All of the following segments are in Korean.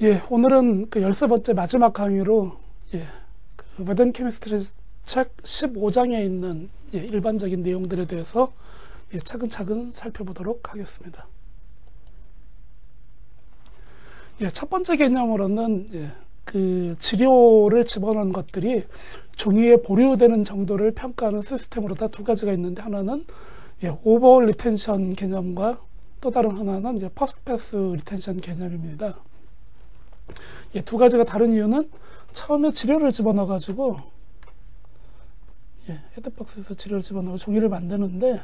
예, 오늘은 그 13번째 마지막 강의로 그 모던 케미스트리 책 15장에 있는 일반적인 내용들에 대해서 차근차근 살펴보도록 하겠습니다. 첫 번째 개념으로는 그 지료를 집어넣은 것들이 종이에 보류되는 정도를 평가하는 시스템으로 다 두 가지가 있는데, 하나는 오버올 리텐션 개념과 또 다른 하나는 퍼스트 패스 리텐션 개념입니다. 두 가지가 다른 이유는 처음에 지료를 집어넣어 가지고 헤드박스에서 지료를 집어넣어 종이를 만드는데,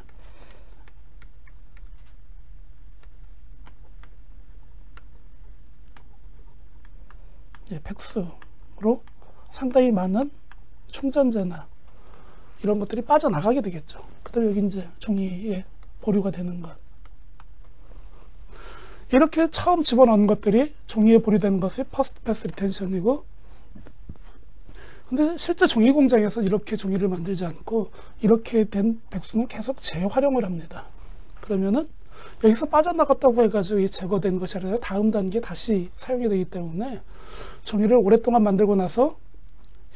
백수로 상당히 많은 충전재나 이런 것들이 빠져나가게 되겠죠. 그다음에 여기 이제 종이에 보류가 되는 것. 이렇게 처음 집어넣은 것들이 종이에 보류되는 것이 퍼스트 패스 리텐션이고, 근데 실제 종이 공장에서 이렇게 종이를 만들지 않고 이렇게 된 백수는 계속 재활용을 합니다. 그러면은 여기서 빠져나갔다고 해가지고 이 제거된 것이 아니라 다음 단계에 다시 사용이 되기 때문에 종이를 오랫동안 만들고 나서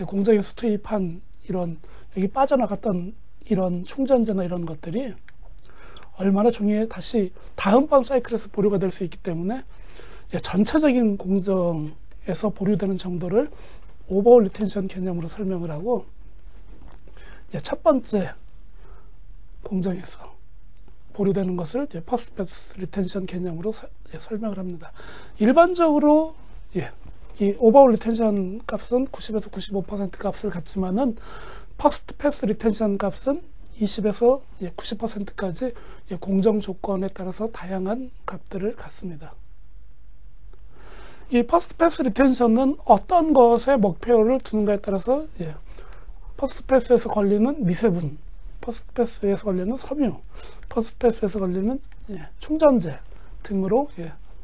공장에서 투입한 이런 여기 빠져나갔던 이런 충전재나 이런 것들이 얼마나 종이에 다시 다음번 사이클에서 보류가 될 수 있기 때문에 전체적인 공정에서 보류되는 정도를 오버올 리텐션 개념으로 설명을 하고, 첫 번째 공정에서 보류되는 것을 퍼스트 패스 리텐션 개념으로 설명을 합니다. 일반적으로 이 오버올 리텐션 값은 90에서 95% 값을 갖지만은 퍼스트 패스 리텐션 값은 20에서 90%까지 공정 조건에 따라서 다양한 값들을 갖습니다. 이 퍼스트 패스 리텐션은 어떤 것에 목표를 두는가에 따라서 퍼스트 패스에서 걸리는 미세분, 퍼스트 패스에서 걸리는 섬유, 퍼스트 패스에서 걸리는 충전재 등으로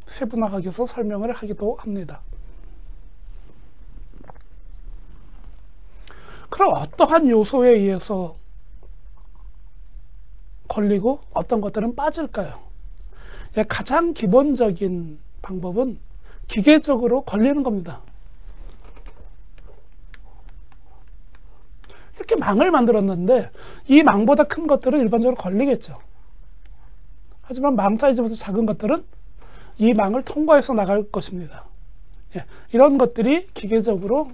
세분화하게서 설명을 하기도 합니다. 그럼 어떠한 요소에 의해서 걸리고 어떤 것들은 빠질까요? 가장 기본적인 방법은 기계적으로 걸리는 겁니다. 이렇게 망을 만들었는데 이 망보다 큰 것들은 일반적으로 걸리겠죠. 하지만 망 사이즈보다 작은 것들은 이 망을 통과해서 나갈 것입니다. 이런 것들이 기계적으로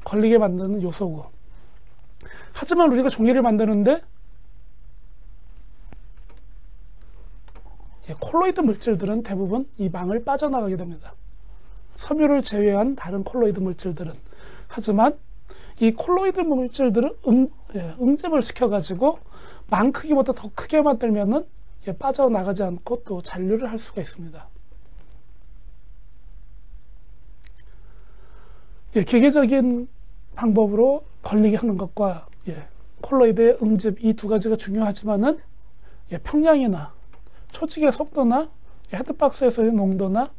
걸리게 만드는 요소고, 하지만 우리가 종이를 만드는데 콜로이드 물질들은 대부분 이 망을 빠져나가게 됩니다. 섬유를 제외한 다른 콜로이드 물질들은. 하지만 이 콜로이드 물질들은 응집을 시켜가지고 망 크기보다 더 크게 만들면은 빠져나가지 않고 또 잔류를 할 수가 있습니다. 기계적인 방법으로 걸리게 하는 것과 콜로이드의 응집, 이 두 가지가 중요하지만은 평량이나 초직의 속도나 헤드박스에서의 농도나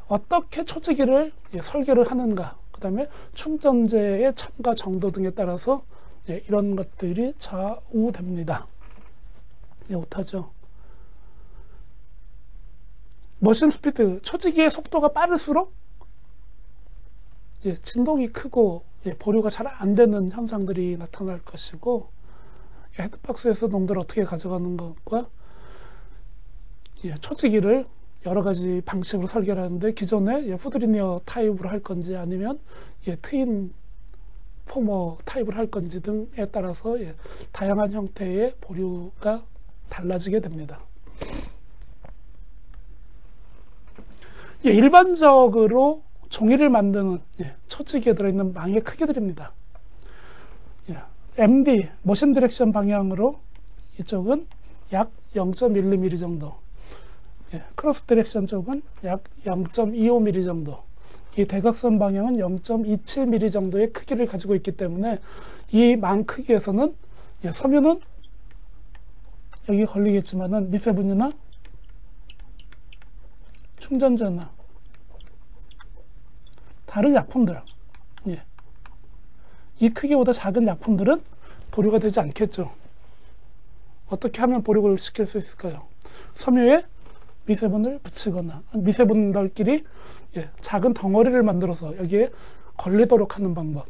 어떻게 초직기를 설계를 하는가, 그 다음에 충전재의 첨가 정도 등에 따라서 이런 것들이 좌우됩니다. 못하죠. 머신 스피드, 초직기의 속도가 빠를수록 진동이 크고 보류가 잘 안 되는 현상들이 나타날 것이고, 헤드박스에서 농도를 어떻게 가져가는 것과 초직기를 여러 가지 방식으로 설계를 하는데, 기존에 후드리니어 타입으로 할 건지 아니면 트윈 포머 타입을 할 건지 등에 따라서 다양한 형태의 보류가 달라지게 됩니다. 일반적으로 종이를 만드는 초직기에 들어있는 망의 크기들입니다. MD, 머신 디렉션 방향으로 이쪽은 약 0.1mm 정도, 크로스 디렉션 쪽은 약 0.25mm 정도, 이 대각선 방향은 0.27mm 정도의 크기를 가지고 있기 때문에 이 망 크기에서는 섬유는 여기 걸리겠지만은 미세분이나 충전재나 다른 약품들, 이 크기보다 작은 약품들은 보류가 되지 않겠죠. 어떻게 하면 보류를 시킬 수 있을까요? 섬유의 미세분을 붙이거나 미세분들끼리 작은 덩어리를 만들어서 여기에 걸리도록 하는 방법.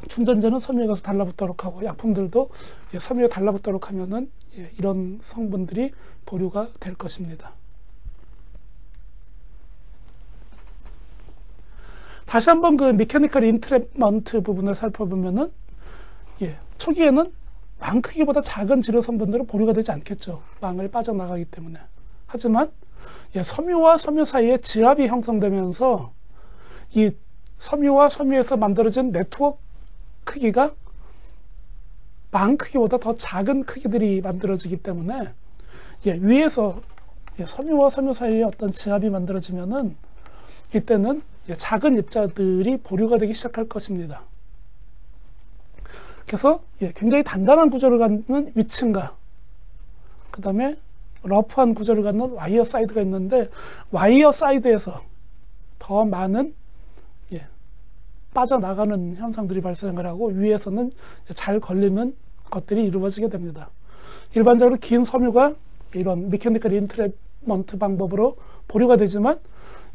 충전재는 섬유에 가서 달라붙도록 하고 약품들도 섬유에 달라붙도록 하면은 이런 성분들이 보류가 될 것입니다. 다시 한번 그 미케니컬 인트랩먼트 부분을 살펴보면은 초기에는 망 크기보다 작은 지료 성분들은 보류가 되지 않겠죠. 망을 빠져나가기 때문에. 하지만 섬유와 섬유 사이에 지압이 형성되면서 이 섬유와 섬유에서 만들어진 네트워크 크기가 망 크기보다 더 작은 크기들이 만들어지기 때문에 위에서 섬유와 섬유 사이에 어떤 지압이 만들어지면은 이때는 작은 입자들이 보류가 되기 시작할 것입니다. 그래서 굉장히 단단한 구조를 갖는 위층과 그 다음에 러프한 구조를 갖는 와이어 사이드가 있는데, 와이어 사이드에서 더 많은 빠져나가는 현상들이 발생을 하고 위에서는 잘 걸리는 것들이 이루어지게 됩니다. 일반적으로 긴 섬유가 이런 미케니컬 인트랩먼트 방법으로 보류가 되지만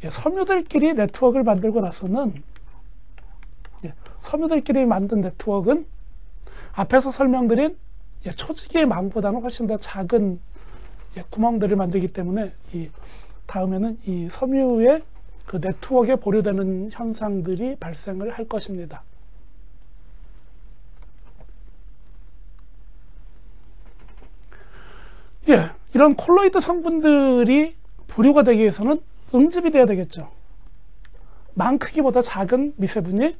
섬유들끼리 네트워크를 만들고 나서는 섬유들끼리 만든 네트워크는 앞에서 설명드린 초지기의 망보다는 훨씬 더 작은 구멍들을 만들기 때문에 이 다음에는 이 섬유의 그 네트워크에 보류되는 현상들이 발생을 할 것입니다. 이런 콜로이드 성분들이 보류가 되기 위해서는 응집이 돼야 되겠죠. 망 크기보다 작은 미세분이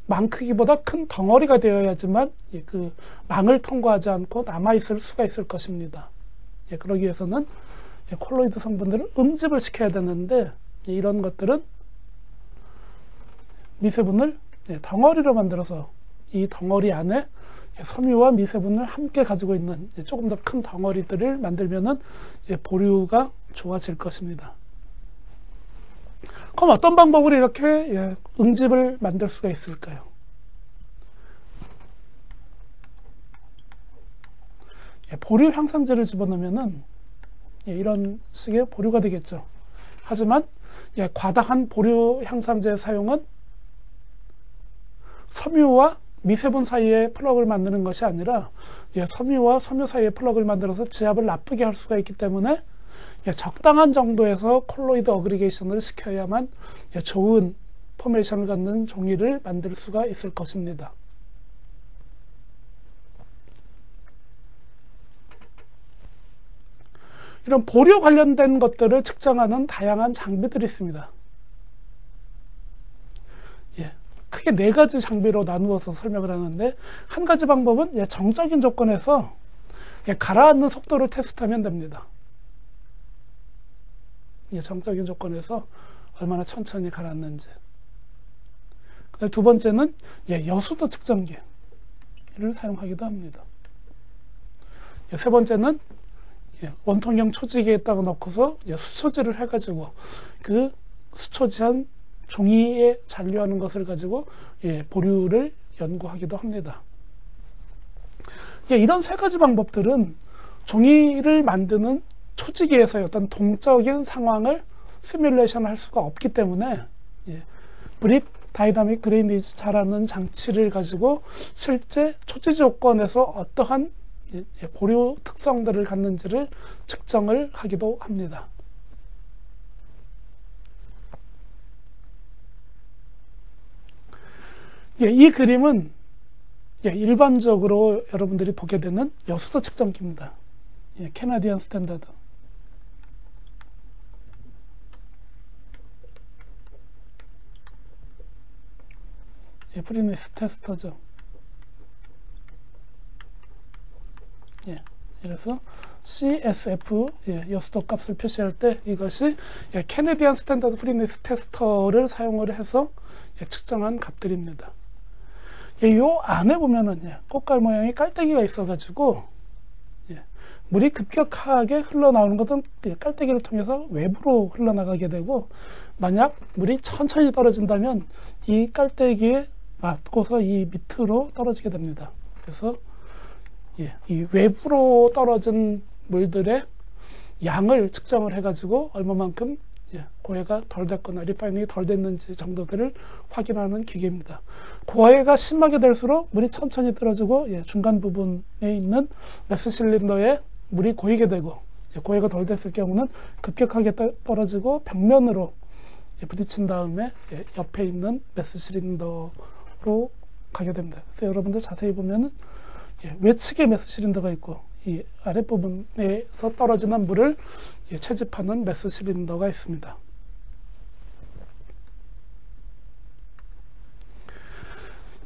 망 크기보다 큰 덩어리가 되어야지만 그 망을 통과하지 않고 남아있을 수가 있을 것입니다. 그러기 위해서는 콜로이드 성분들을 응집을 시켜야 되는데, 이런 것들은 미세분을 덩어리로 만들어서 이 덩어리 안에 섬유와 미세분을 함께 가지고 있는 조금 더 큰 덩어리들을 만들면은 보류가 좋아질 것입니다. 그럼 어떤 방법으로 이렇게 응집을 만들 수가 있을까요? 보류 향상제를 집어넣으면은 이런 식의 보류가 되겠죠. 하지만 과다한 보류 향상제 사용은 섬유와 미세분 사이에 플러그를 만드는 것이 아니라 섬유와 섬유 사이에 플러그를 만들어서 지압을 나쁘게 할 수가 있기 때문에 적당한 정도에서 콜로이드 어그리게이션을 시켜야만 좋은 포메이션을 갖는 종이를 만들 수가 있을 것입니다. 이런 보류 관련된 것들을 측정하는 다양한 장비들이 있습니다. 크게 4가지 장비로 나누어서 설명을 하는데, 한 가지 방법은 정적인 조건에서 가라앉는 속도를 테스트하면 됩니다. 정적인 조건에서 얼마나 천천히 가라앉는지. 두 번째는 여수도 측정기를 사용하기도 합니다. 세 번째는 원통형 초지기에다가 넣고서 수초지를 해가지고 그 수초지한 종이에 잔류하는 것을 가지고 보류를 연구하기도 합니다. 이런 3가지 방법들은 종이를 만드는 초지기에서의 어떤 동적인 상황을 시뮬레이션 할 수가 없기 때문에 브릿 다이나믹 그레이니지 잘하는 장치를 가지고 실제 초지 조건에서 어떠한 보류 특성들을 갖는지를 측정을 하기도 합니다. 이 그림은 일반적으로 여러분들이 보게 되는 여수도 측정기입니다. 캐나디안 스탠다드. 프리니스 테스터죠. 그래서 CSF 여수도 값을 표시할 때 이것이 캐네디안 스탠다드 프리니스 테스터를 사용을 해서 측정한 값들입니다. 이 안에 보면은 꽃갈 모양의 깔때기가 있어가지고 물이 급격하게 흘러나오는 것은 깔때기를 통해서 외부로 흘러나가게 되고, 만약 물이 천천히 떨어진다면 이 깔때기에 맞고서 이 밑으로 떨어지게 됩니다. 그래서 이 외부로 떨어진 물들의 양을 측정을 해가지고 얼마만큼 고해가 덜 됐거나 리파이닝이 덜 됐는지 정도들을 확인하는 기계입니다. 고해가 심하게 될수록 물이 천천히 떨어지고 중간 부분에 있는 메스 실린더에 물이 고이게 되고, 고해가 덜 됐을 경우는 급격하게 떨어지고 벽면으로 부딪힌 다음에 옆에 있는 메스 실린더로 가게 됩니다. 그래서 여러분들 자세히 보면은 외측에 메스 실린더가 있고 이 아랫부분에서 떨어지는 물을 채집하는 메스 실린더가 있습니다.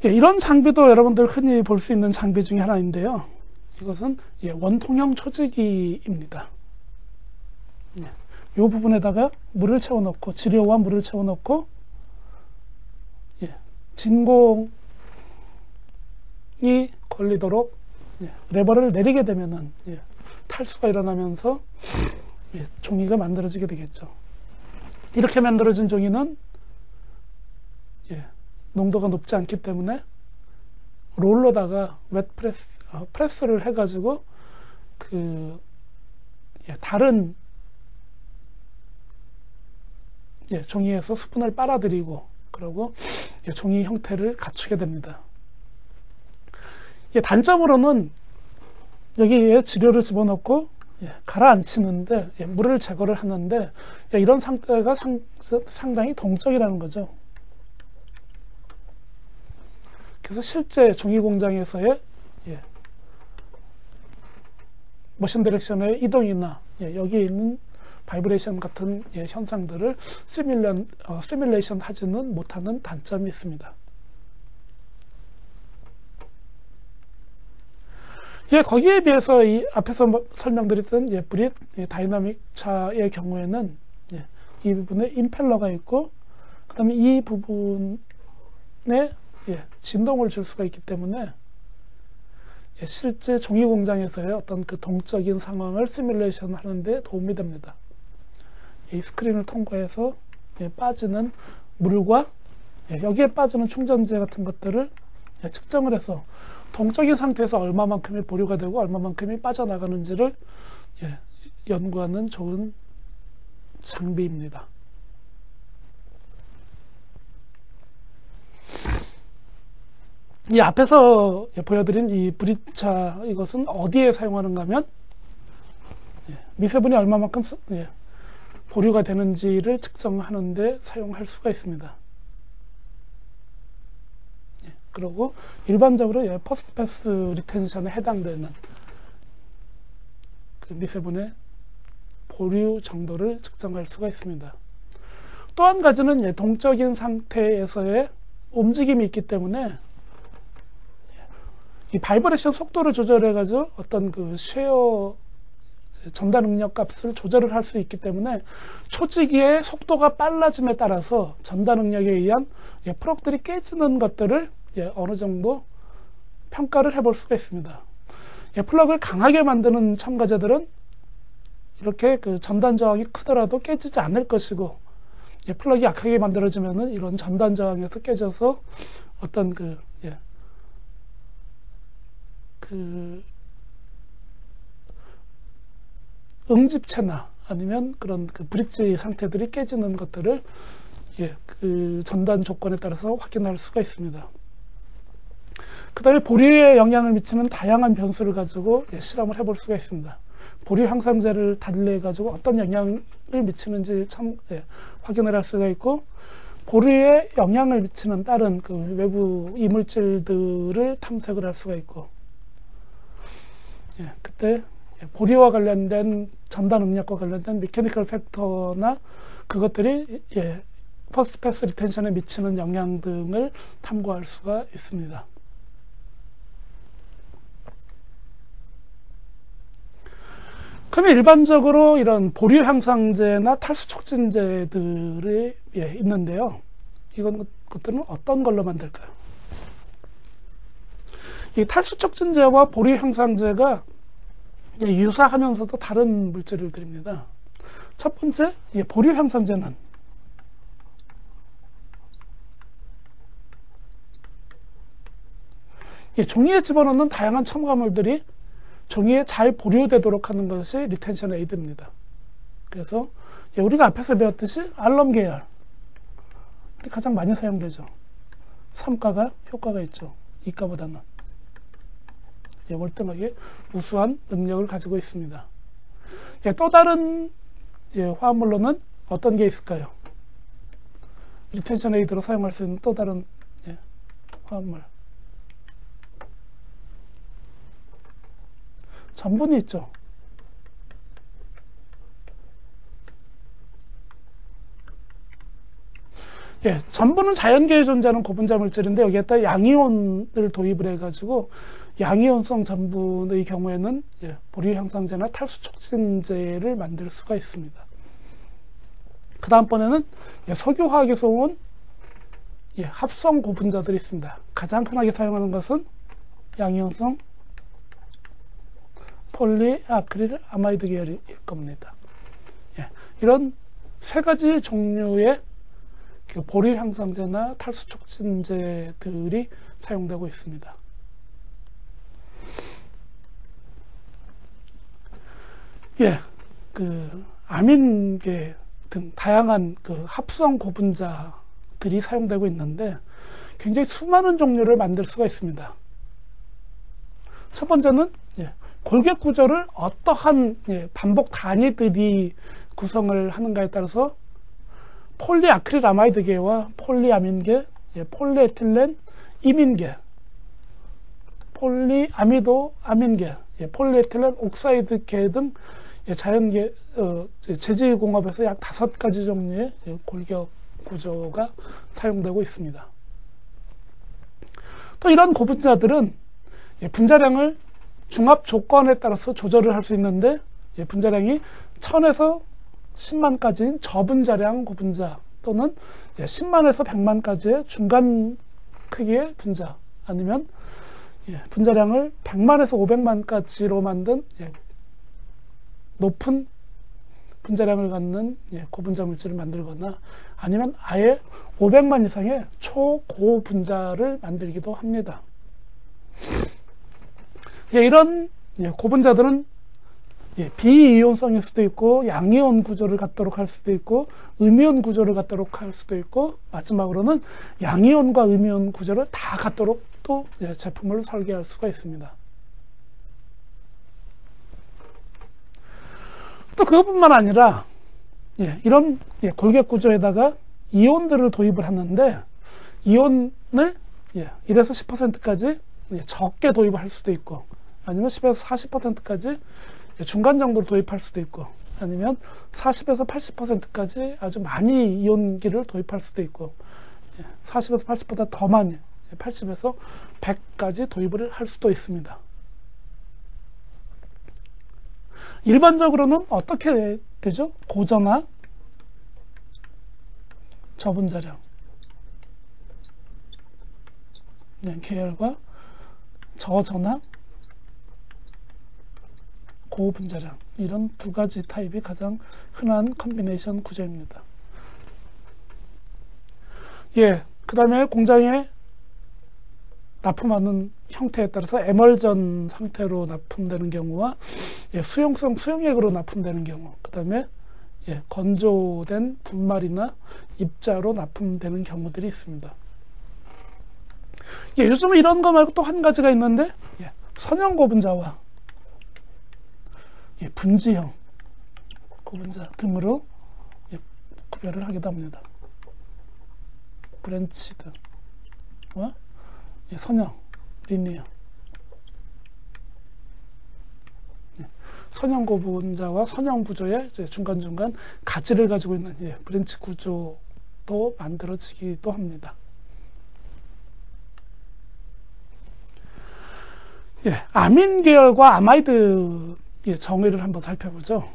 이런 장비도 여러분들 흔히 볼 수 있는 장비 중에 하나인데요. 이것은 원통형 초지기입니다. 이 부분에다가 물을 채워넣고, 지료와 물을 채워넣고 진공이 걸리도록 레버를 내리게 되면은 탈수가 일어나면서 종이가 만들어지게 되겠죠. 이렇게 만들어진 종이는 농도가 높지 않기 때문에 롤러다가 프레스를 해가지고 다른 종이에서 수분을 빨아들이고, 그리고 종이 형태를 갖추게 됩니다. 단점으로는 여기에 지료를 집어넣고 가라앉히는데, 물을 제거를 하는데 이런 상태가 상당히 동적이라는 거죠. 그래서 실제 종이 공장에서의 모션 디렉션의 이동이나 여기에 있는 바이브레이션 같은 현상들을 시뮬레이션 하지는 못하는 단점이 있습니다. 거기에 비해서 이 앞에서 설명드렸던 브릿 다이나믹 차의 경우에는 이 부분에 임펠러가 있고, 그 다음에 이 부분에 진동을 줄 수가 있기 때문에 실제 종이 공장에서의 어떤 그 동적인 상황을 시뮬레이션 하는데 도움이 됩니다. 이 스크린을 통과해서 빠지는 물과 여기에 빠지는 충전재 같은 것들을 측정을 해서 동적인 상태에서 얼마만큼이 보류가 되고 얼마만큼이 빠져나가는지를 연구하는 좋은 장비입니다. 이 앞에서 보여드린 이 브릿차, 이것은 어디에 사용하는가 하면 미세분이 얼마만큼 보류가 되는지를 측정하는데 사용할 수가 있습니다. 그리고 일반적으로 퍼스트 패스 리텐션에 해당되는 그 미세분의 보류 정도를 측정할 수가 있습니다. 또 한 가지는 동적인 상태에서의 움직임이 있기 때문에 이 바이브레이션 속도를 조절해 가지고 어떤 그 쉐어 전달 능력 값을 조절을 할 수 있기 때문에 초지기의 속도가 빨라짐에 따라서 전달 능력에 의한 프럭들이 깨지는 것들을 어느 정도 평가를 해볼 수가 있습니다. 플럭을 강하게 만드는 첨가제들은 이렇게 그 전단 저항이 크더라도 깨지지 않을 것이고, 플럭이 약하게 만들어지면은 이런 전단 저항에서 깨져서 어떤 응집체나 아니면 그런 그 브릿지 상태들이 깨지는 것들을 그 전단 조건에 따라서 확인할 수가 있습니다. 그 다음에 보류에 영향을 미치는 다양한 변수를 가지고 실험을 해볼 수가 있습니다. 보류 향상제를 달리해 가지고 어떤 영향을 미치는지 확인을 할 수가 있고, 보류에 영향을 미치는 다른 그 외부 이물질들을 탐색을 할 수가 있고, 그때 보류와 관련된 전단 응력과 관련된 메커니컬 팩터나 그것들이 퍼스트 패스 리텐션에 미치는 영향 등을 탐구할 수가 있습니다. 그러면 일반적으로 이런 보류 향상제나 탈수 촉진제들이 있는데요. 그것들은 어떤 걸로 만들까요? 이 탈수 촉진제와 보류 향상제가 유사하면서도 다른 물질을 드립니다. 첫 번째, 보류 향상제는 종이에 집어넣는 다양한 첨가물들이 종이에 잘 보류되도록 하는 것이 리텐션 에이드입니다. 그래서 우리가 앞에서 배웠듯이 알럼 계열 가장 많이 사용되죠. 3가가 효과가 있죠. 2가보다는 월등하게 우수한 능력을 가지고 있습니다. 또 다른 화합물로는 어떤 게 있을까요? 리텐션 에이드로 사용할 수 있는 또 다른 화합물. 전분이 있죠. 전분은 자연계에 존재하는 고분자 물질인데 여기에다 양이온을 도입을 해가지고 양이온성 전분의 경우에는 보리 향상제나 탈수 촉진제를 만들 수가 있습니다. 그 다음번에는 석유화학에서 온 합성 고분자들이 있습니다. 가장 흔하게 사용하는 것은 양이온성 폴리아크릴 아마이드 계열일 겁니다. 이런 세 가지 종류의 보리 향상제나 탈수 촉진제들이 사용되고 있습니다. 아민계 등 다양한 합성 고분자들이 사용되고 있는데 굉장히 수많은 종류를 만들 수가 있습니다. 첫 번째는 골격 구조를 어떠한 반복 단위들이 구성을 하는가에 따라서 폴리아크릴아마이드계와 폴리아민계, 폴리에틸렌 이민계, 폴리아미도 아민계, 폴리에틸렌 옥사이드계 등 자연계 제지공업에서 약 5가지 종류의 골격 구조가 사용되고 있습니다. 또 이런 고분자들은 분자량을 중합 조건에 따라서 조절을 할 수 있는데 분자량이 1000에서 10만까지인 저분자량 고분자 또는 10만에서 100만까지의 중간 크기의 분자 아니면 분자량을 100만에서 500만까지로 만든 높은 분자량을 갖는 고분자 물질을 만들거나 아니면 아예 500만 이상의 초고분자를 만들기도 합니다. 이런 고분자들은 비이온성일 수도 있고 양이온 구조를 갖도록 할 수도 있고 음이온 구조를 갖도록 할 수도 있고 마지막으로는 양이온과 음이온 구조를 다 갖도록 또 제품을 설계할 수가 있습니다. 또 그것뿐만 아니라 이런 골격 구조에다가 이온들을 도입을 하는데 이온을 1에서 10%까지 적게 도입을 할 수도 있고 아니면 10에서 40%까지 중간 정도로 도입할 수도 있고 아니면 40에서 80%까지 아주 많이 이온기를 도입할 수도 있고 40에서 80보다 더 많이 80에서 100까지 도입을 할 수도 있습니다. 일반적으로는 어떻게 되죠? 고전화, 저분자량, 계열과 저전화, 고분자량 이런 두 가지 타입이 가장 흔한 컨비네이션 구조입니다. 그 다음에 공장에 납품하는 형태에 따라서 에멀전 상태로 납품되는 경우와 수용성 수용액으로 납품되는 경우 그 다음에 건조된 분말이나 입자로 납품되는 경우들이 있습니다. 요즘은 이런 거 말고 또 한 가지가 있는데 선형 고분자와 분지형 고분자 등으로 구별을 하기도 합니다. 브랜치드와 선형, 리니어 선형 고분자와 선형 구조의 중간중간 가지를 가지고 있는 브랜치 구조도 만들어지기도 합니다. 아민 계열과 아마이드 정의를 한번 살펴보죠.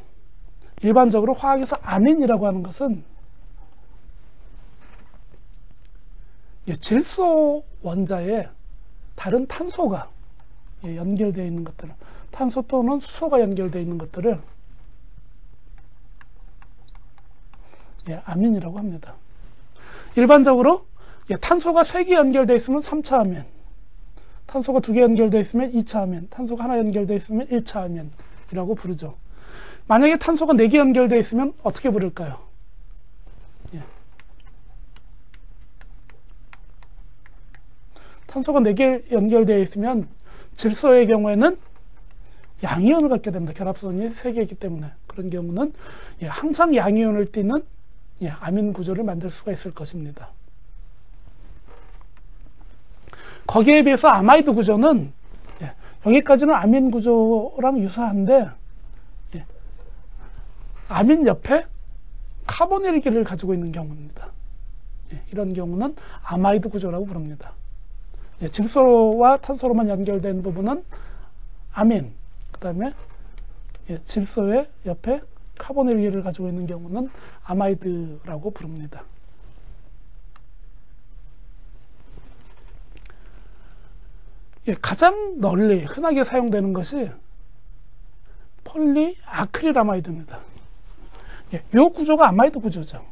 일반적으로 화학에서 아민이라고 하는 것은 질소 원자에 다른 탄소가 연결되어 있는 것들을 탄소 또는 수소가 연결되어 있는 것들을 아민이라고 합니다. 일반적으로 탄소가 3개 연결되어 있으면 3차 아민, 탄소가 2개 연결되어 있으면 2차 아민, 탄소가 하나 연결되어 있으면 1차 아민이라고 부르죠. 만약에 탄소가 4개 연결되어 있으면 어떻게 부를까요? 예. 탄소가 4개 연결되어 있으면 질소의 경우에는 양이온을 갖게 됩니다. 결합선이 3개이기 때문에. 그런 경우는 항상 양이온을 띠는 아민 구조를 만들 수가 있을 것입니다. 거기에 비해서 아마이드 구조는 여기까지는 아민 구조랑 유사한데 아민 옆에 카보닐 기를 가지고 있는 경우입니다. 이런 경우는 아마이드 구조라고 부릅니다. 질소와 탄소로만 연결된 부분은 아민, 그 다음에 질소의 옆에 카보닐 기를 가지고 있는 경우는 아마이드라고 부릅니다. 가장 널리 흔하게 사용되는 것이 폴리아크릴아마이드입니다. 이 구조가 아마이드 구조죠.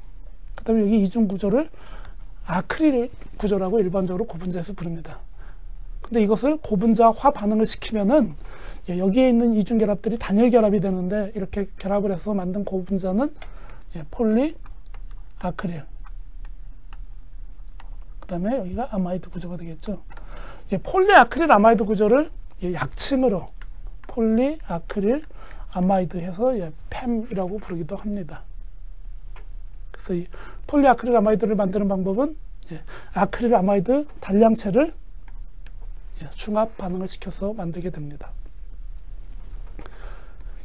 그 다음에 여기 이중 구조를 아크릴 구조라고 일반적으로 고분자에서 부릅니다. 근데 이것을 고분자화 반응을 시키면은 여기에 있는 이중 결합들이 단일 결합이 되는데 이렇게 결합을 해서 만든 고분자는 폴리아크릴. 그 다음에 여기가 아마이드 구조가 되겠죠. 폴리아크릴 아마이드 구조를 약칭으로 폴리아크릴 아마이드 해서 팸이라고 부르기도 합니다. 그래서 이 폴리아크릴 아마이드를 만드는 방법은 아크릴 아마이드 단량체를 중합 반응을 시켜서 만들게 됩니다.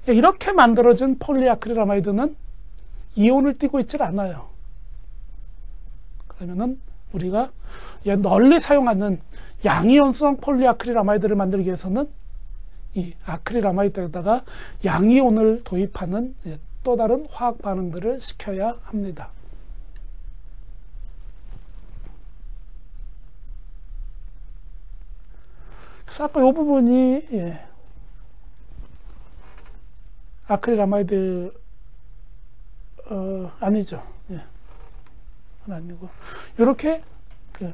이렇게 만들어진 폴리아크릴 아마이드는 이온을 띠고 있질 않아요. 그러면은 우리가 널리 사용하는 양이온성 폴리아크릴 아마이드를 만들기 위해서는 이 아크릴 아마이드에다가 양이온을 도입하는 또 다른 화학 반응들을 시켜야 합니다. 그래서 아까 이 부분이 아크릴 아마이드 아니죠. 아니고 이렇게 그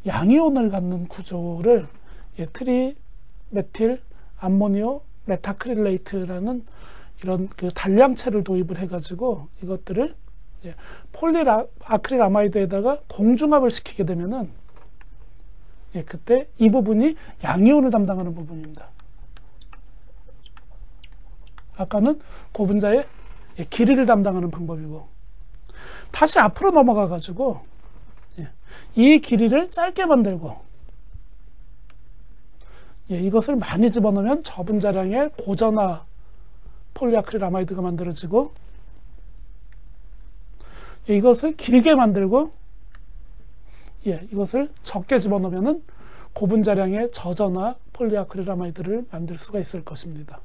양이온을 갖는 구조를 트리메틸 암모니오 메타크릴레이트라는 이런 그 단량체를 도입을 해가지고 이것들을 폴리아크릴 아마이드에다가 공중합을 시키게 되면은 그때 이 부분이 양이온을 담당하는 부분입니다. 아까는 고분자의 길이를 담당하는 방법이고 다시 앞으로 넘어가 가지고 이 길이를 짧게 만들고 이것을 많이 집어넣으면 저분자량의 고전화 폴리아크릴 아마이드가 만들어지고 이것을 길게 만들고 이것을 적게 집어넣으면 고분자량의 저전화 폴리아크릴 아마이드를 만들 수가 있을 것입니다.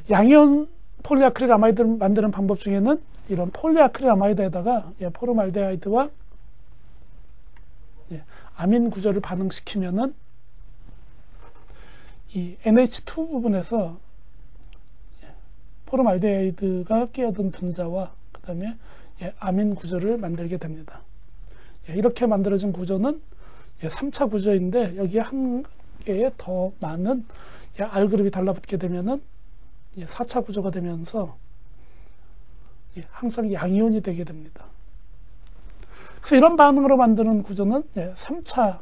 양이온 폴리아크릴 아마이드를 만드는 방법 중에는 이런 폴리아크릴 아마이드에다가 포름알데하이드와 아민 구조를 반응시키면은 이 NH2 부분에서 포름알데하이드가 끼어든 분자와 그 다음에 아민 구조를 만들게 됩니다. 이렇게 만들어진 구조는 3차 구조인데 여기에 한 개에 더 많은 R그룹이 달라붙게 되면은 4차 구조가 되면서 항상 양이온이 되게 됩니다. 그래서 이런 반응으로 만드는 구조는 3차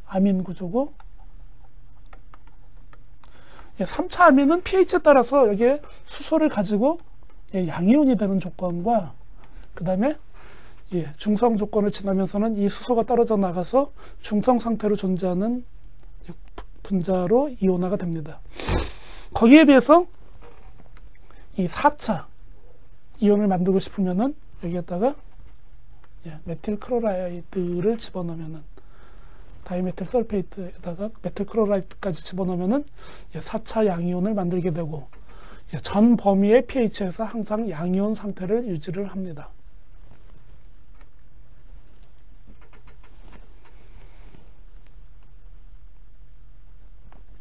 아민 구조고 3차 아민은 pH에 따라서 여기에 수소를 가지고 양이온이 되는 조건과 그 다음에 중성 조건을 지나면서는 이 수소가 떨어져 나가서 중성 상태로 존재하는 분자로 이온화가 됩니다. 거기에 비해서 이 4차 이온을 만들고 싶으면은 여기에다가 메틸 클로라이드를 집어넣으면은 다이메틸 설페이트에다가 메틸 클로라이드까지 집어넣으면은 4차 양이온을 만들게 되고 전 범위의 pH에서 항상 양이온 상태를 유지를 합니다.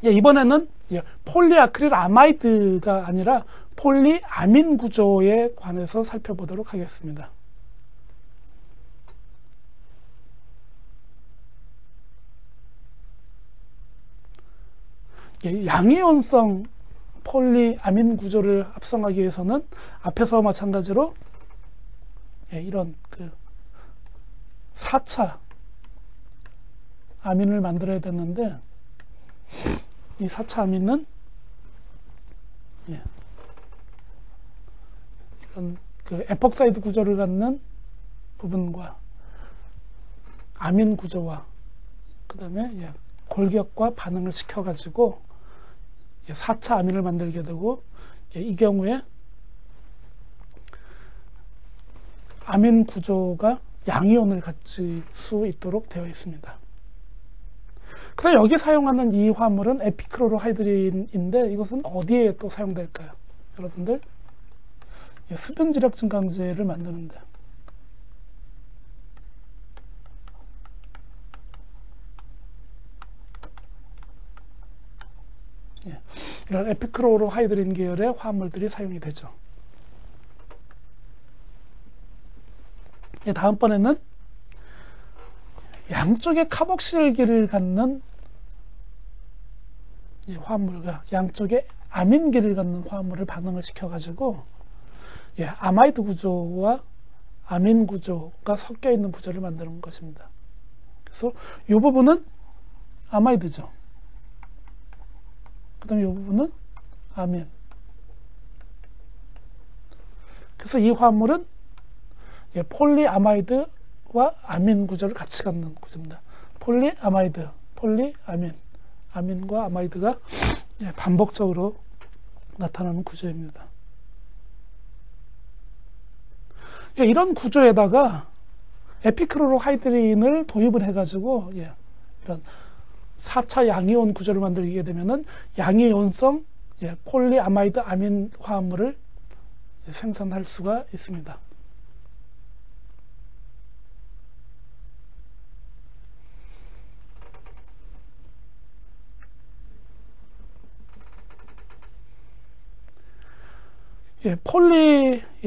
이번에는 폴리아크릴 아마이드가 아니라 폴리아민 구조에 관해서 살펴보도록 하겠습니다. 양이온성 폴리아민 구조를 합성하기 위해서는 앞에서 마찬가지로 이런 4차 아민을 만들어야 되는데, 이 4차 아민은 이런 에폭사이드 구조를 갖는 부분과 아민 구조와 그 다음에 골격과 반응을 시켜가지고 4차 아민을 만들게 되고, 이 경우에 아민 구조가 양이온을 가질 수 있도록 되어 있습니다. 그다음 여기 사용하는 이 화합물은 에피크로로하이드린인데, 이것은 어디에 또 사용될까요? 여러분들, 수변지력 증강제를 만드는데, 이런 에피크로로하이드린 계열의 화합물들이 사용이 되죠. 다음번에는 양쪽에 카복실기를 갖는 화합물과 양쪽에 아민기를 갖는 화합물을 반응을 시켜가지고 아마이드 구조와 아민 구조가 섞여 있는 구조를 만드는 것입니다. 그래서 이 부분은 아마이드죠. 그 다음에 이 부분은 아민. 그래서 이 화합물은 폴리아마이드와 아민 구조를 같이 갖는 구조입니다. 폴리아마이드, 폴리아민, 아민과 아마이드가 반복적으로 나타나는 구조입니다. 이런 구조에다가 에피크로로하이드린을 도입을 해가지고 이런 4차 양이온 구조를 만들게 되면은 양이온성 폴리아마이드 아민 화합물을 생산할 수가 있습니다.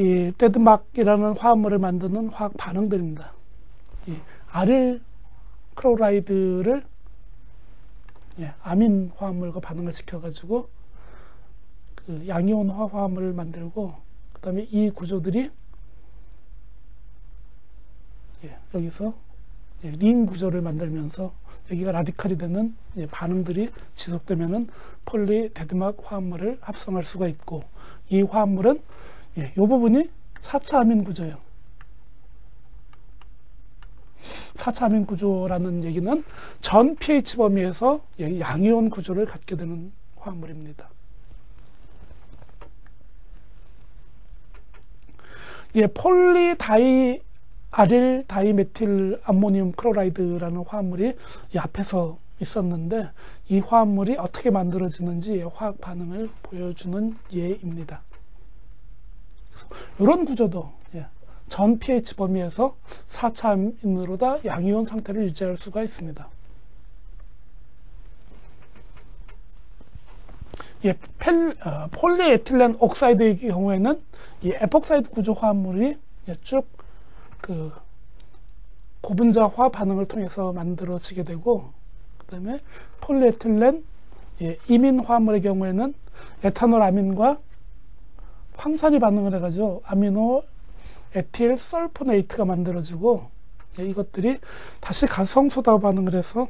폴리데드막이라는 화합물을 만드는 화학 반응들입니다. 아릴 클로라이드를 아민 화합물과 반응을 시켜가지고 양이온 화합물을 만들고, 그 다음에 이 구조들이 여기서 링 구조를 만들면서 여기가 라디칼이 되는 반응들이 지속되면은 폴리데드막 화합물을 합성할 수가 있고, 이 화합물은 이 부분이 4차 아민 구조예요. 4차 아민 구조라는 얘기는 전 pH 범위에서 양이온 구조를 갖게 되는 화합물입니다. 폴리다이 아릴 다이메틸 암모니움 클로라이드라는 화합물이 이 앞에서 있었는데, 이 화합물이 어떻게 만들어지는지 화학 반응을 보여주는 예입니다. 이런 구조도 전 pH 범위에서 4차 아민으로다 양이온 상태를 유지할 수가 있습니다. 폴리에틸렌 옥사이드의 경우에는 이 에폭사이드 구조 화합물이 쭉 고분자화 반응을 통해서 만들어지게 되고, 그 다음에 폴리에틸렌 이민 화합물의 경우에는 에탄올 아민과 황산이 반응을 해가지고 아미노 에틸 설포네이트가 만들어지고, 이것들이 다시 가성소다 반응을 해서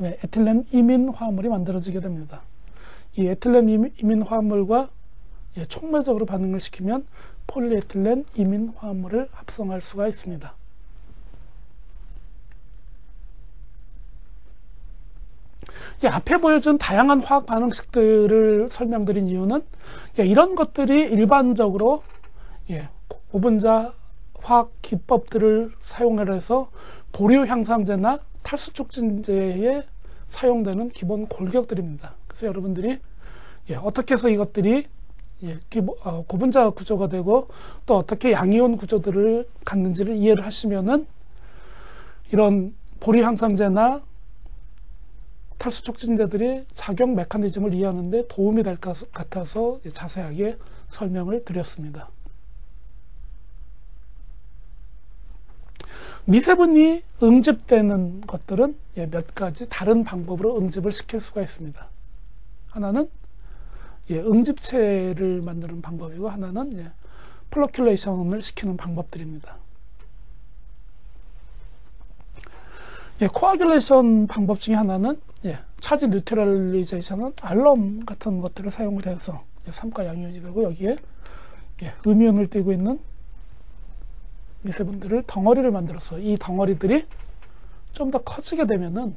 에틸렌 이민 화합물이 만들어지게 됩니다. 이 에틸렌 이민 화합물과 촉매적으로 반응을 시키면 폴리에틸렌 이민 화합물을 합성할 수가 있습니다. 이 앞에 보여준 다양한 화학 반응식들을 설명드린 이유는 이런 것들이 일반적으로 고분자 화학 기법들을 사용해서 보류 향상제나 탈수 촉진제에 사용되는 기본 골격들입니다. 그래서 여러분들이 어떻게 해서 이것들이 고분자 구조가 되고 또 어떻게 양이온 구조들을 갖는지를 이해를 하시면은 이런 보류 향상제나 탈수 촉진제들이 작용 메커니즘을 이해하는 데 도움이 될 것 같아서 자세하게 설명을 드렸습니다. 미세분이 응집되는 것들은 몇 가지 다른 방법으로 응집을 시킬 수가 있습니다. 하나는 응집체를 만드는 방법이고, 하나는 플러큘레이션을 시키는 방법들입니다. 코아귤레이션 방법 중에 하나는 차지 뉴트럴리제이션은 알럼 같은 것들을 사용을 해서 삼가 양이온이 되고, 여기에 음이온을 띠고 있는 미세분들을 덩어리를 만들어서 이 덩어리들이 좀 더 커지게 되면은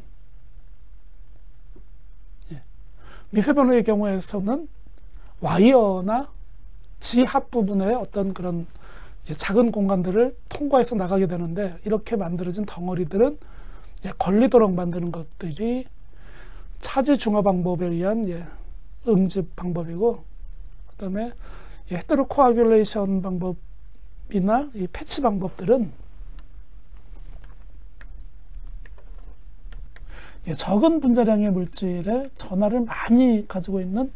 미세변호의 경우에서는 와이어나 지합 부분의 어떤 그런 작은 공간들을 통과해서 나가게 되는데, 이렇게 만들어진 덩어리들은 걸리도록 만드는 것들이 차지 중화 방법에 의한 응집 방법이고, 그 다음에 헤테로코아귤레이션 방법이나 이 패치 방법들은 적은 분자량의 물질에 전하를 많이 가지고 있는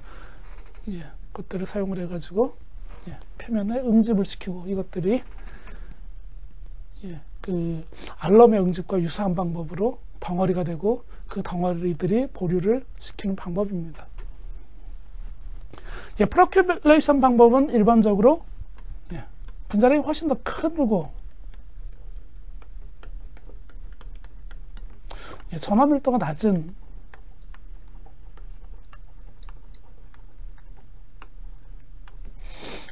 것들을 사용을 해가지고 표면에 응집을 시키고, 이것들이 그 알럼의 응집과 유사한 방법으로 덩어리가 되고, 그 덩어리들이 보류를 시키는 방법입니다. 플러큘레이션 방법은 일반적으로 분자량이 훨씬 더 크고 전하 밀도가 낮은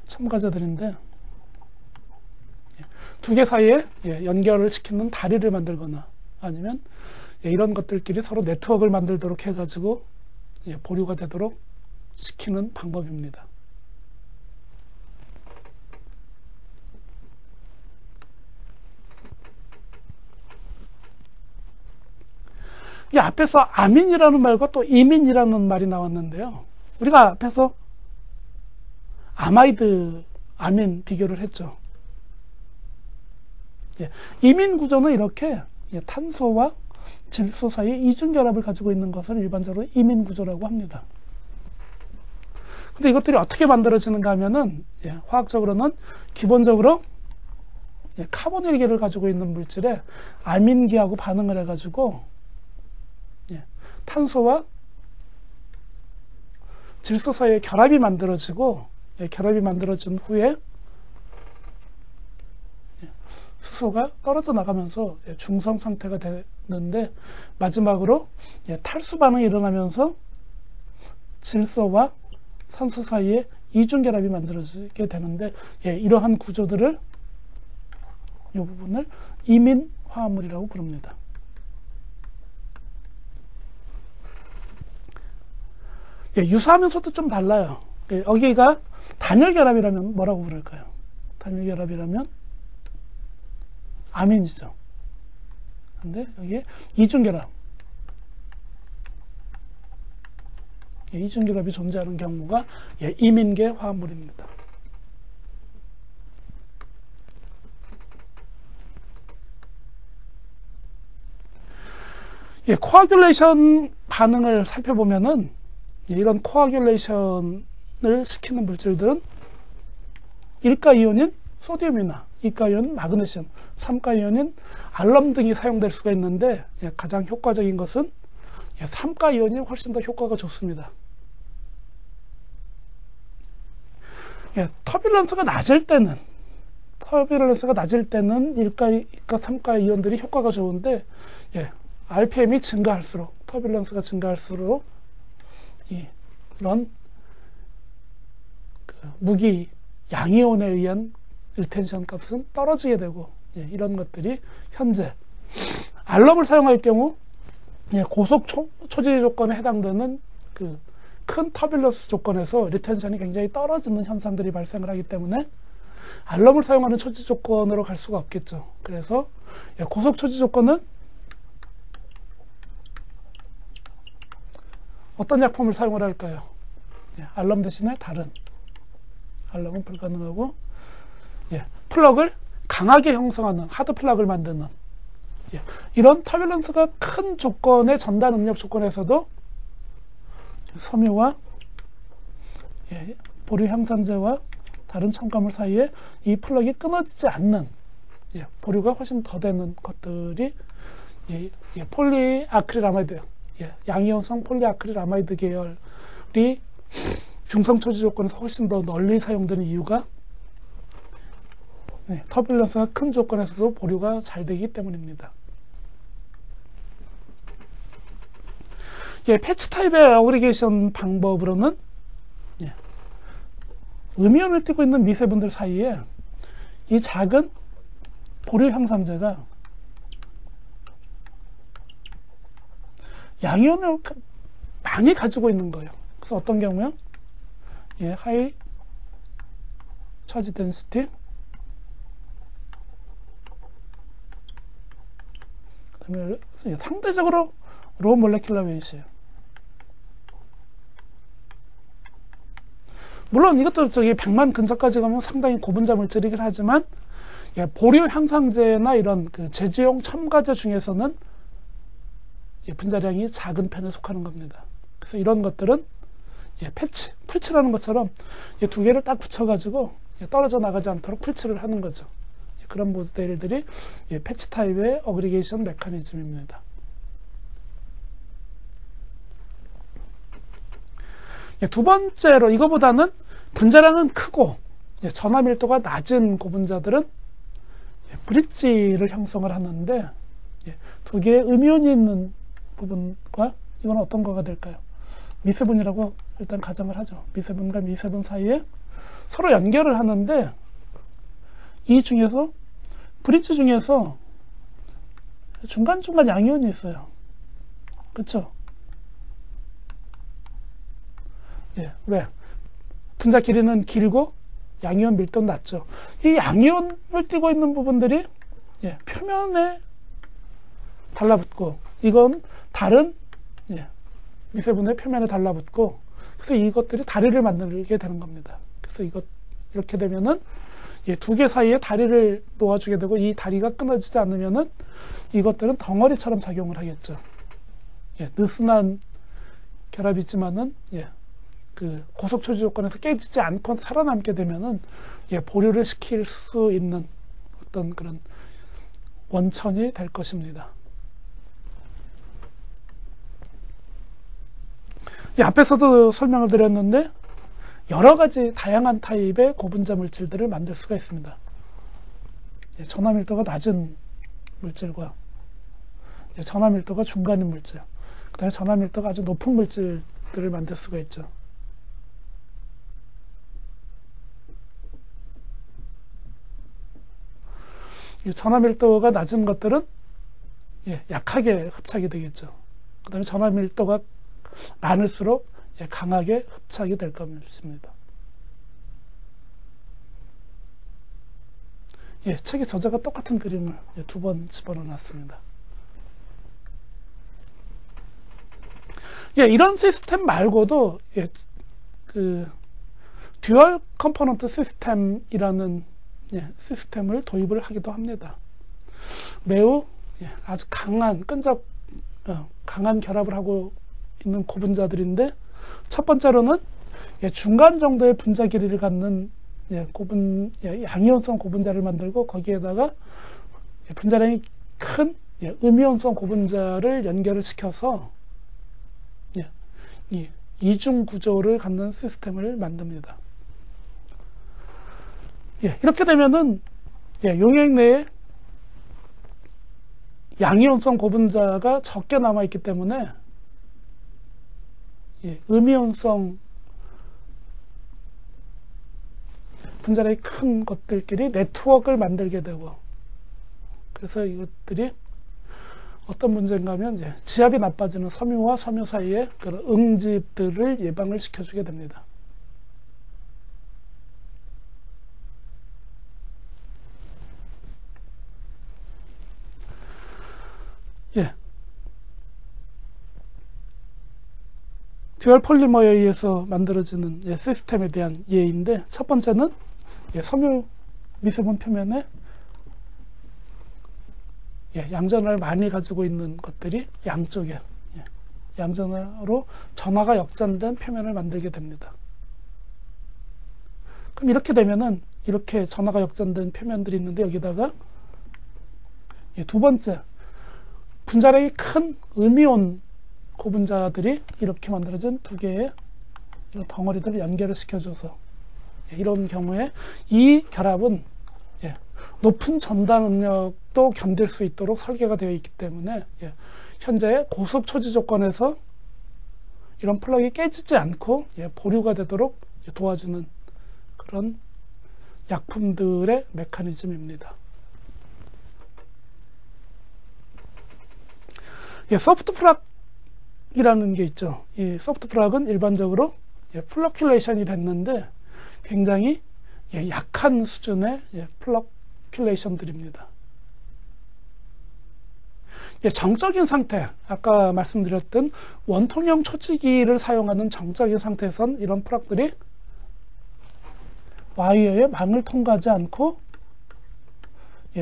첨가제들인데, 두 개 사이에 연결을 시키는 다리를 만들거나, 아니면 이런 것들끼리 서로 네트워크를 만들도록 해가지고 보류가 되도록 시키는 방법입니다. 이 앞에서 아민이라는 말과 또 이민이라는 말이 나왔는데요. 우리가 앞에서 아마이드, 아민 비교를 했죠. 이민 구조는 이렇게 탄소와 질소 사이에 이중결합을 가지고 있는 것을 일반적으로 이민 구조라고 합니다. 근데 이것들이 어떻게 만들어지는가 하면은 화학적으로는 기본적으로 카본 1개를 가지고 있는 물질에 아민기하고 반응을 해가지고 탄소와 질소 사이에 결합이 만들어지고, 결합이 만들어진 후에 수소가 떨어져 나가면서 중성 상태가 되는데, 마지막으로 탈수 반응이 일어나면서 질소와 산소 사이에 이중결합이 만들어지게 되는데, 이러한 구조들을, 이 부분을 이민 화합물이라고 부릅니다. 유사하면서도 좀 달라요. 여기가 단일결합이라면 뭐라고 부를까요? 단일결합이라면 아민이죠. 근데 여기에 이중결합, 이중결합이 존재하는 경우가 이민계 화합물입니다. 코아귤레이션 반응을 살펴보면은, 이런 코아귤레이션을 시키는 물질들은 1가이온인 소듐이나 2가이온 마그네슘, 3가이온인 알럼 등이 사용될 수가 있는데, 가장 효과적인 것은 3가이온이 훨씬 더 효과가 좋습니다. 터뷸런스가 낮을 때는 1가, 2가, 3가 이온들이 효과가 좋은데, RPM이 증가할수록, 터뷸런스가 증가할수록 이런 무기 양이온에 의한 리텐션 값은 떨어지게 되고, 이런 것들이 현재 알럼을 사용할 경우 고속 초지 조건에 해당되는 그 큰 터뷸런스 조건에서 리텐션이 굉장히 떨어지는 현상들이 발생을 하기 때문에 알럼을 사용하는 초지 조건으로 갈 수가 없겠죠. 그래서 고속 초지 조건은 어떤 약품을 사용을 할까요? 알럼 대신에 다른, 알럼은 불가능하고, 플럭을 강하게 형성하는 하드 플럭을 만드는, 이런 터뷸런스가 큰 조건의 전달 응력 조건에서도 섬유와 보류 향산제와 다른 첨가물 사이에 이 플럭이 끊어지지 않는, 보류가 훨씬 더 되는 것들이 폴리아크릴아마이드, 양이온성 폴리아크릴아마이드 계열 중성 초지 조건에서 훨씬 더 널리 사용되는 이유가 터뷸런스가 큰 조건에서도 보류가 잘 되기 때문입니다. 패치 타입의 어그리게이션 방법으로는 음이온을 띠고 있는 미세분들 사이에 이 작은 보류 향상제가 양이온을 많이 가지고 있는 거예요. 그래서 어떤 경우에 하이 차지 덴시티, 그다음에 상대적으로 로우 몰레큘러 웨이트예요. 물론 이것도 저기 100만 근처까지 가면 상당히 고분자 물질이긴 하지만 보류 향상제나 이런 그 제조용 첨가제 중에서는 분자량이 작은 편에 속하는 겁니다. 그래서 이런 것들은 패치, 풀칠하는 것처럼 두 개를 딱 붙여가지고 떨어져 나가지 않도록 풀칠을 하는 거죠. 그런 모델들이 패치 타입의 어그리게이션 메커니즘입니다. 두 번째로 이거보다는 분자량은 크고 전하 밀도가 낮은 고분자들은 브릿지를 형성을 하는데 두 개의 음이온이 있는 부분과 이건 어떤 거가 될까요? 미세분이라고 일단 가정을 하죠. 미세분과 미세분 사이에 서로 연결을 하는데 이 중에서 브릿지 중에서 중간중간 양이온이 있어요. 그렇죠? 왜? 분자 길이는 길고 양이온 밀도는 낮죠. 이 양이온을 띠고 있는 부분들이 표면에 달라붙고 이건 다른 미세분의 표면에 달라붙고 그래서 이것들이 다리를 만들게 되는 겁니다. 그래서 이렇게 되면은 두 개 사이에 다리를 놓아주게 되고 이 다리가 끊어지지 않으면은 이것들은 덩어리처럼 작용을 하겠죠. 느슨한 결합이지만은 그 고속 초지 조건에서 깨지지 않고 살아남게 되면은 보류를 시킬 수 있는 어떤 그런 원천이 될 것입니다. 앞에서도 설명을 드렸는데 여러 가지 다양한 타입의 고분자 물질들을 만들 수가 있습니다. 전하 밀도가 낮은 물질과 전하 밀도가 중간인 물질, 그 다음에 전하 밀도가 아주 높은 물질들을 만들 수가 있죠. 전하 밀도가 낮은 것들은 약하게 흡착이 되겠죠. 그 다음에 전하 밀도가 많을수록 강하게 흡착이 될 것입니다. 책에 저자가 똑같은 그림을 두 번 집어넣어 놨습니다. 이런 시스템 말고도 그 듀얼 컴포넌트 시스템이라는 시스템을 도입을 하기도 합니다. 매우 아주 강한 강한 결합을 하고 있는 고분자들인데 첫 번째로는 중간 정도의 분자 길이를 갖는 양이온성 고분자를 만들고 거기에다가 분자량이 큰 음이온성 고분자를 연결을 시켜서 이 이중 구조를 갖는 시스템을 만듭니다. 이렇게 되면은 용액 내에 양이온성 고분자가 적게 남아있기 때문에 음이온성 분자량이 큰 것들끼리 네트워크를 만들게 되고 그래서 이것들이 어떤 문제인가 하면 지압이 나빠지는 섬유와 섬유 사이의 그런 응집들을 예방을 시켜주게 됩니다. 듀얼 폴리머에 의해서 만들어지는 시스템에 대한 예인데 첫 번째는 섬유 미세분 표면에 양전하를 많이 가지고 있는 것들이 양쪽에 양전하로 전하가 역전된 표면을 만들게 됩니다. 그럼 이렇게 되면은 이렇게 전하가 역전된 표면들이 있는데 여기다가 두 번째 분자량이 큰 음이온 고분자들이 이렇게 만들어진 두 개의 이런 덩어리들을 연결을 시켜줘서 이런 경우에 이 결합은 높은 전달 능력도 견딜 수 있도록 설계가 되어 있기 때문에 현재 고속 초지 조건에서 이런 플러그가 깨지지 않고 보류가 되도록 도와주는 그런 약품들의 메커니즘입니다. 소프트 플러그이라는 게 있죠. 이 소프트 플러그는 일반적으로 플러큘레이션이 됐는데 굉장히 약한 수준의 플러큘레이션들입니다. 정적인 상태, 아까 말씀드렸던 원통형 초지기를 사용하는 정적인 상태에선 이런 플러그들이 와이어의 망을 통과하지 않고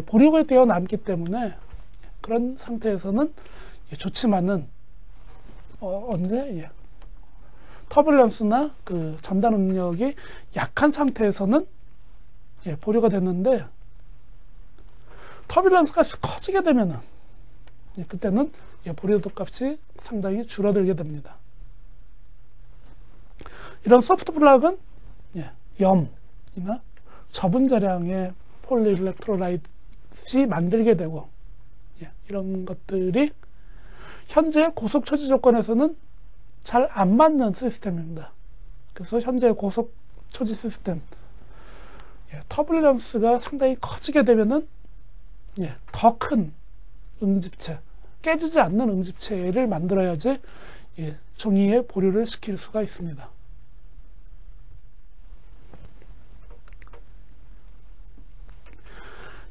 보류가 되어 남기 때문에 그런 상태에서는 좋지만은 언제 터뷸런스나 그 전달 능력이 약한 상태에서는 보류가 됐는데 터뷸런스가 커지게 되면은 그때는 보류도 값이 상당히 줄어들게 됩니다. 이런 소프트 플러그는 염이나 적은 자량의 폴리일렉트로라이트이 만들게 되고 이런 것들이 현재 고속 초지 조건에서는 잘 안 맞는 시스템입니다. 그래서 현재 고속 초지 시스템 터뷸런스가 상당히 커지게 되면은 더 큰 응집체, 깨지지 않는 응집체를 만들어야지 종이에 보류를 시킬 수가 있습니다.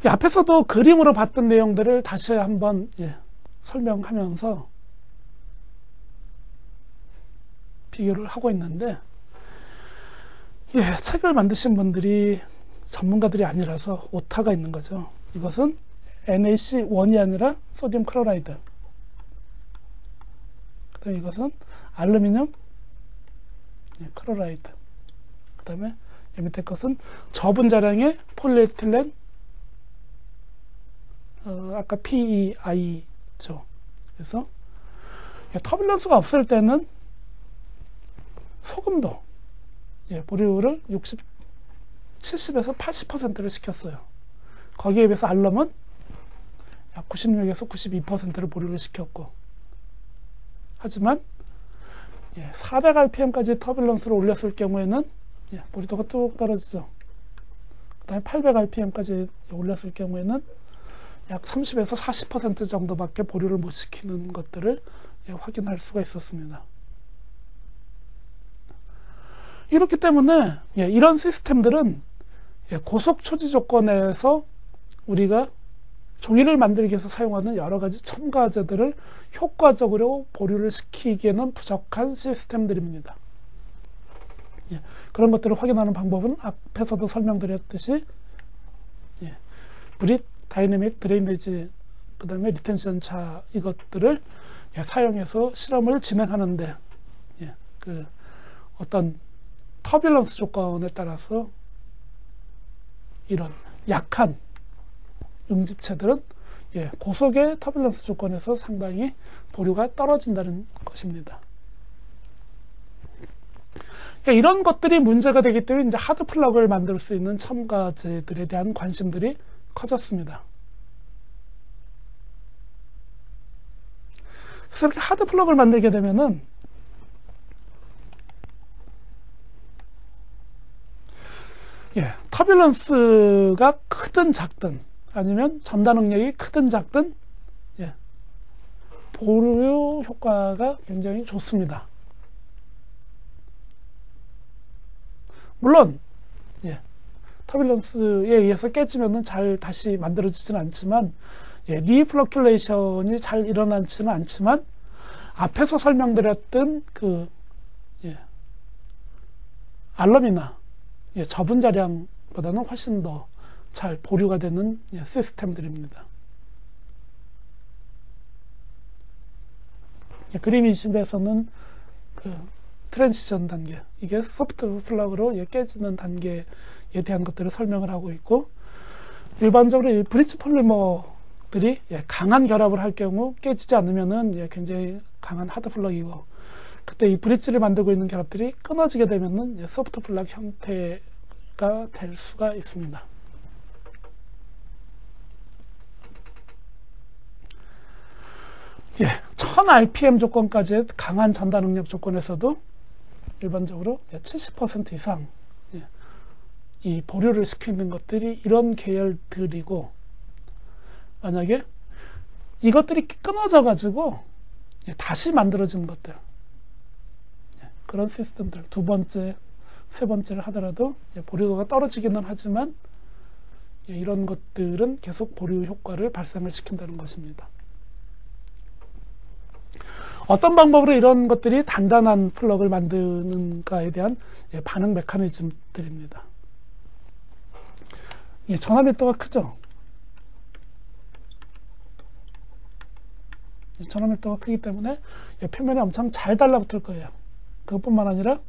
앞에서도 그림으로 봤던 내용들을 다시 한번 설명하면서 비교를 하고 있는데 책을 만드신 분들이 전문가들이 아니라서 오타가 있는 거죠. 이것은 NaC1이 아니라 소디움 클로라이드, 그 다음에 이것은 알루미늄 클로라이드, 그 다음에 밑에 것은 적은 자량의 폴리에틸렌 아까 PEI죠. 그래서 터뷸런스가 없을 때는 소금도 보류를 70에서 80%를 시켰어요. 거기에 비해서 알럼은 약 96에서 92%를 보류를 시켰고, 하지만 400rpm까지 터뷸런스를 올렸을 경우에는 보류도가 뚝 떨어지죠. 그 다음에 800rpm까지 올렸을 경우에는 약 30에서 40% 정도밖에 보류를 못 시키는 것들을 확인할 수가 있었습니다. 이렇기 때문에 이런 시스템들은 고속 초지 조건에서 우리가 종이를 만들기 위해서 사용하는 여러 가지 첨가제들을 효과적으로 보류를 시키기에는 부족한 시스템들입니다. 그런 것들을 확인하는 방법은 앞에서도 설명드렸듯이 브릿, 다이내믹, 드레이네지, 그 다음에 리텐션 차, 이것들을 사용해서 실험을 진행하는데 그 어떤 터뷸런스 조건에 따라서 이런 약한 응집체들은 고속의 터뷸런스 조건에서 상당히 보류가 떨어진다는 것입니다. 이런 것들이 문제가 되기 때문에 이제 하드 플러그를 만들 수 있는 첨가제들에 대한 관심들이 커졌습니다. 그래서 이렇게 하드 플러그를 만들게 되면은 터뷸런스가 크든 작든 아니면 전달 능력이 크든 작든 보류 효과가 굉장히 좋습니다. 물론 터뷸런스에 의해서 깨지면 잘 다시 만들어지지는 않지만 리플러큘레이션이 잘 일어나지는 않지만 앞에서 설명드렸던 그 알럼이나 저분 자량보다는 훨씬 더 잘 보류가 되는 시스템들입니다. 그림 20에서는 그 트랜지션 단계, 이게 소프트 플러그로 깨지는 단계에 대한 것들을 설명을 하고 있고, 일반적으로 이 브릿지 폴리머들이 강한 결합을 할 경우 깨지지 않으면은 굉장히 강한 하드 플러그이고, 그때 이 브릿지를 만들고 있는 결합들이 끊어지게 되면은 소프트 플락 형태가 될 수가 있습니다. 예, 1000rpm 조건까지의 강한 전달 능력 조건에서도 일반적으로 70% 이상 이 보류를 시키는 것들이 이런 계열들이고, 만약에 이것들이 끊어져 가지고 다시 만들어지는 것들, 그런 시스템들 두 번째, 세 번째를 하더라도 보류도가 떨어지기는 하지만 이런 것들은 계속 보류 효과를 발생을 시킨다는 것입니다. 어떤 방법으로 이런 것들이 단단한 플럭을 만드는가에 대한 반응 메커니즘들입니다. 전압 밀도가 크죠? 전압 밀도가 크기 때문에 표면에 엄청 잘 달라붙을 거예요. 그것뿐만 아니라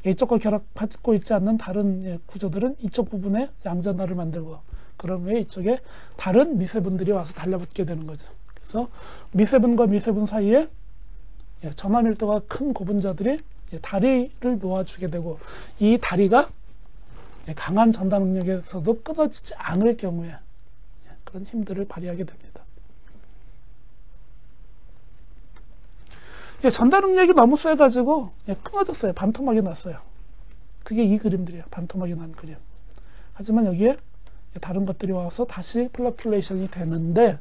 이쪽과 결합하고 있지 않는 다른 구조들은 이쪽 부분에 양전달을 만들고, 그런 후에 이쪽에 다른 미세분들이 와서 달라붙게 되는 거죠. 그래서 미세분과 미세분 사이에 전압 밀도가 큰 고분자들이 다리를 놓아주게 되고, 이 다리가 강한 전달 능력에서도 끊어지지 않을 경우에 그런 힘들을 발휘하게 됩니다. 전달 능력이 너무 세가지고 끊어졌어요. 반토막이 났어요. 그게 이 그림들이에요. 반토막이 난 그림. 하지만 여기에 다른 것들이 와서 다시 플러큘레이션이 되는데,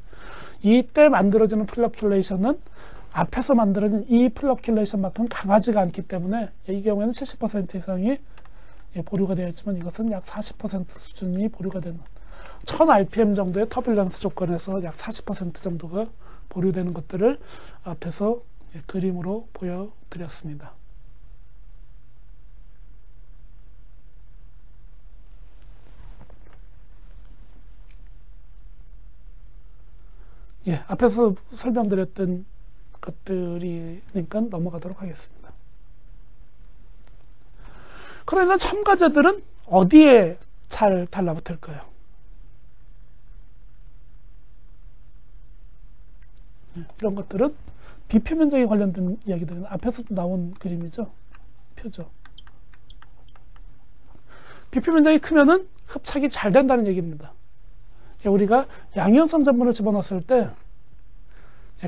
이때 만들어지는 플러큘레이션은 앞에서 만들어진 이 플러큘레이션만큼 강하지가 않기 때문에 이 경우에는 70% 이상이 보류가 되어 있지만, 이것은 약 40% 수준이 보류가 되는, 1000rpm 정도의 터뷸런스 조건에서 약 40% 정도가 보류되는 것들을 앞에서 그림으로 보여드렸습니다. 앞에서 설명드렸던 것들이니까 넘어가도록 하겠습니다. 그러면 첨가제들은 어디에 잘 달라붙을까요? 이런 것들은 비표면적에 관련된 이야기들은 앞에서 나온 그림이죠. 표죠. 비표면적이 크면은 흡착이 잘 된다는 얘기입니다. 우리가 양이온성 전분을 집어넣었을 때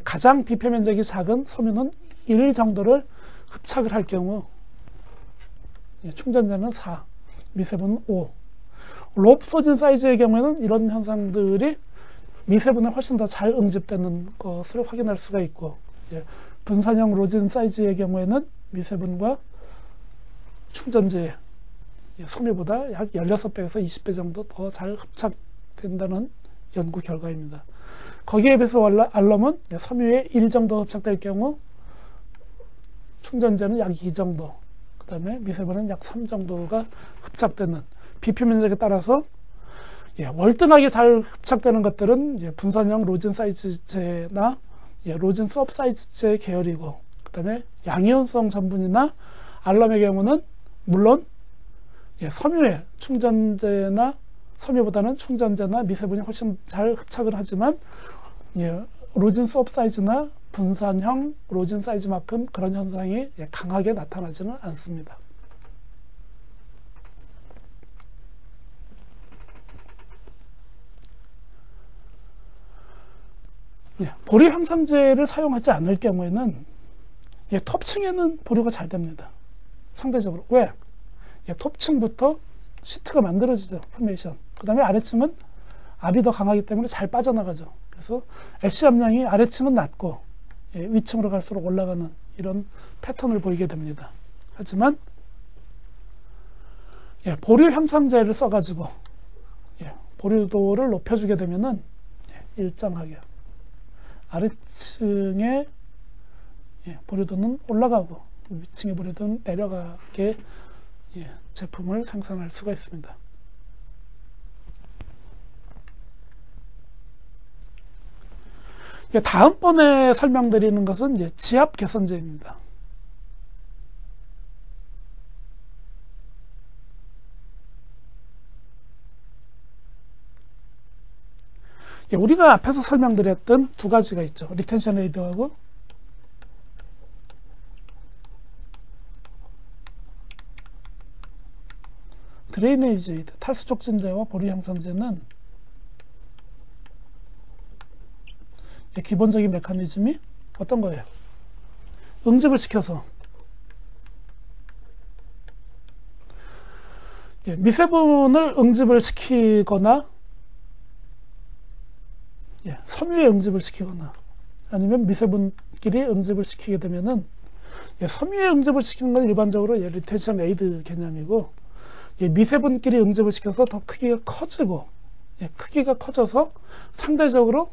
가장 비표면적이 작은 섬유는 1 정도를 흡착을 할 경우 충전자는 4, 미세분은 5. 롭소진 사이즈의 경우에는 이런 현상들이 미세분에 훨씬 더 잘 응집되는 것을 확인할 수가 있고, 분산형 로진 사이즈의 경우에는 미세분과 충전재의 섬유보다 약 16배에서 20배 정도 더 잘 흡착된다는 연구 결과입니다. 거기에 비해서 알럼은 섬유에 1 정도 흡착될 경우 충전재는 약 2 정도, 그 다음에 미세분은 약 3 정도가 흡착되는, 비표면적에 따라서 월등하게 잘 흡착되는 것들은 분산형 로진 사이즈제나 로진 수업 사이즈제 계열이고, 그 다음에 양이온성 전분이나 알럼의 경우는 물론 섬유의 충전재나 섬유보다는 충전재나 미세분이 훨씬 잘 흡착을 하지만 로진 수업 사이즈나 분산형 로진 사이즈만큼 그런 현상이 강하게 나타나지는 않습니다. 보류 향상제를 사용하지 않을 경우에는 톱층에는 보류가 잘 됩니다. 상대적으로. 왜? 톱층부터 시트가 만들어지죠. 포메이션. 그 다음에 아래층은 압이 더 강하기 때문에 잘 빠져나가죠. 그래서 애쉬 함량이 아래층은 낮고 위층으로 갈수록 올라가는 이런 패턴을 보이게 됩니다. 하지만 보류 향상제를 써가지고 보류도를 높여주게 되면은 일정하게 아래층의 보류도는 올라가고 위층의 보류도는 내려가게 제품을 생산할 수가 있습니다. 다음번에 설명드리는 것은 지압 개선제입니다. 우리가 앞에서 설명드렸던 두 가지가 있죠. 리텐션 에이드하고 드레이네이지 에이드, 탈수 촉진제와 보리 향상제는 기본적인 메커니즘이 어떤 거예요? 응집을 시켜서 미세분을 응집을 시키거나 섬유에 응집을 시키거나 아니면 미세분끼리 응집을 시키게 되면은 섬유에 응집을 시키는 건 일반적으로 리텐션 에이드 개념이고 미세분끼리 응집을 시켜서 더 크기가 커지고 크기가 커져서 상대적으로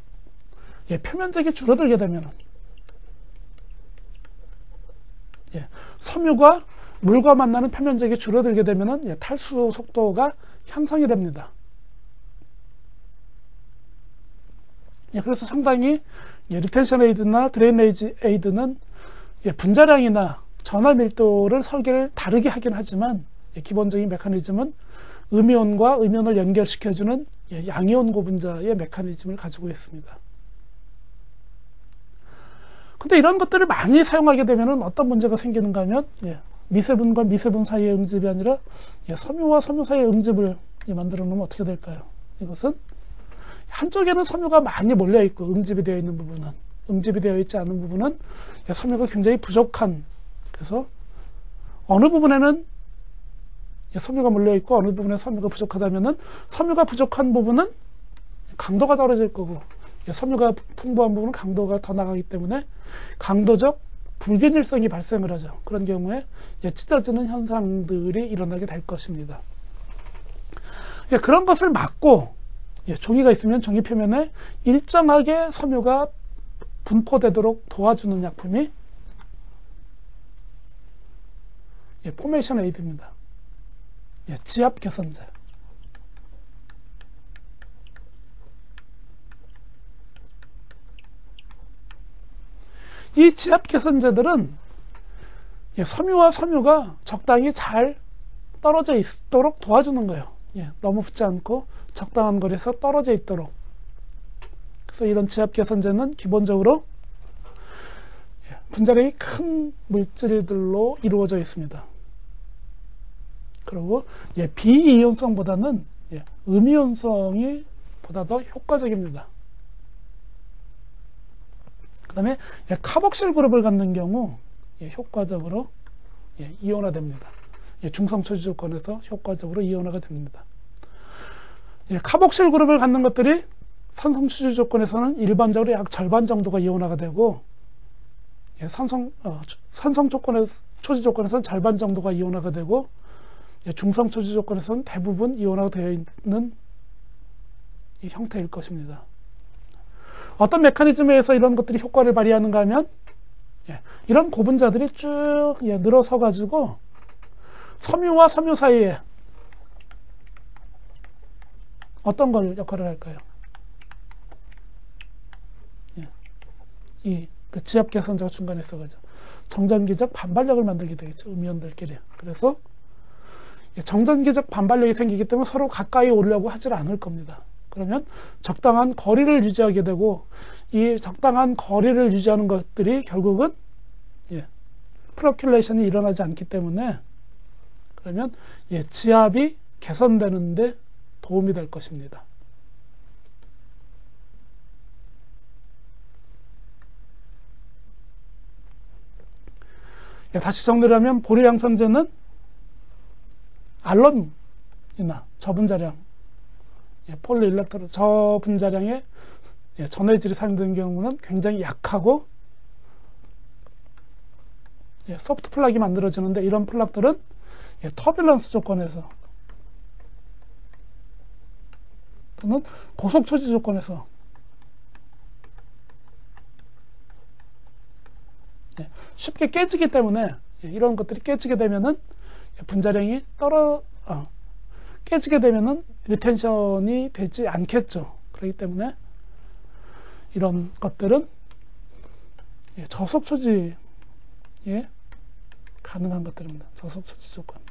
표면적이 줄어들게 되면은 섬유가 물과 만나는 표면적이 줄어들게 되면은 탈수 속도가 향상이 됩니다. 그래서 상당히 리텐션 에이드나 드레이네이지 에이드는 분자량이나 전하 밀도를 설계를 다르게 하긴 하지만 기본적인 메커니즘은 음이온과 음이온을 연결시켜주는 양이온 고분자의 메커니즘을 가지고 있습니다. 근데 이런 것들을 많이 사용하게 되면 어떤 문제가 생기는가 하면 미세분과 미세분 사이의 응집이 아니라 섬유와 섬유 사이의 응집을 만들어 놓으면 어떻게 될까요? 이것은 한쪽에는 섬유가 많이 몰려 있고 응집이 되어 있는 부분은, 응집이 되어 있지 않은 부분은 섬유가 굉장히 부족한, 그래서 어느 부분에는 섬유가 몰려 있고 어느 부분에 섬유가 부족하다면은 섬유가 부족한 부분은 강도가 떨어질 거고 섬유가 풍부한 부분은 강도가 더 나가기 때문에 강도적 불균일성이 발생을 하죠. 그런 경우에 찢어지는 현상들이 일어나게 될 것입니다. 그런 것을 막고 종이가 있으면 종이 표면에 일정하게 섬유가 분포되도록 도와주는 약품이 포메이션 에이드입니다. 지압 개선제. 이 지압 개선제들은 섬유와 섬유가 적당히 잘 떨어져 있도록 도와주는 거예요. 너무 붙지 않고 적당한 거리에서 떨어져 있도록. 그래서 이런 지압 개선제는 기본적으로 분자량이 큰 물질들로 이루어져 있습니다. 그리고 비이온성보다는 음이온성이 보다 더 효과적입니다. 그 다음에 카복실 그룹을 갖는 경우 효과적으로 이온화됩니다. 중성 초지 조건에서 효과적으로 이온화가 됩니다. 카복실 그룹을 갖는 것들이 산성 초지 조건에서는 일반적으로 약 절반 정도가 이온화가 되고 산성 초지 조건에서는 절반 정도가 이온화가 되고 중성 초지 조건에서는 대부분 이온화가 되어 있는 이 형태일 것입니다. 어떤 메커니즘에 의해서 이런 것들이 효과를 발휘하는가 하면 이런 고분자들이 쭉 늘어서 가지고 섬유와 섬유 사이에 어떤 걸 역할을 할까요? 그 지압 개선자가 중간에 있어가지고 정전기적 반발력을 만들게 되겠죠. 음이온들끼리. 그래서 정전기적 반발력이 생기기 때문에 서로 가까이 오려고 하질 않을 겁니다. 그러면 적당한 거리를 유지하게 되고 이 적당한 거리를 유지하는 것들이 결국은 프로큘레이션이 일어나지 않기 때문에 그러면 지압이 개선되는 데 도움이 될 것입니다. 다시 정리를 하면 보리향상제는 알럼이나 저분자량, 폴리일렉트로 저분자량의 전해질이 사용되는 경우는 굉장히 약하고 소프트 플락이 만들어지는데 이런 플락들은 터뷸런스 조건에서 또는 고속 초지 조건에서 쉽게 깨지기 때문에 이런 것들이 깨지게 되면은 분자량이 깨지게 되면은 리텐션이 되지 않겠죠. 그렇기 때문에 이런 것들은 저속 초지에 가능한 것들입니다. 저속 초지 조건.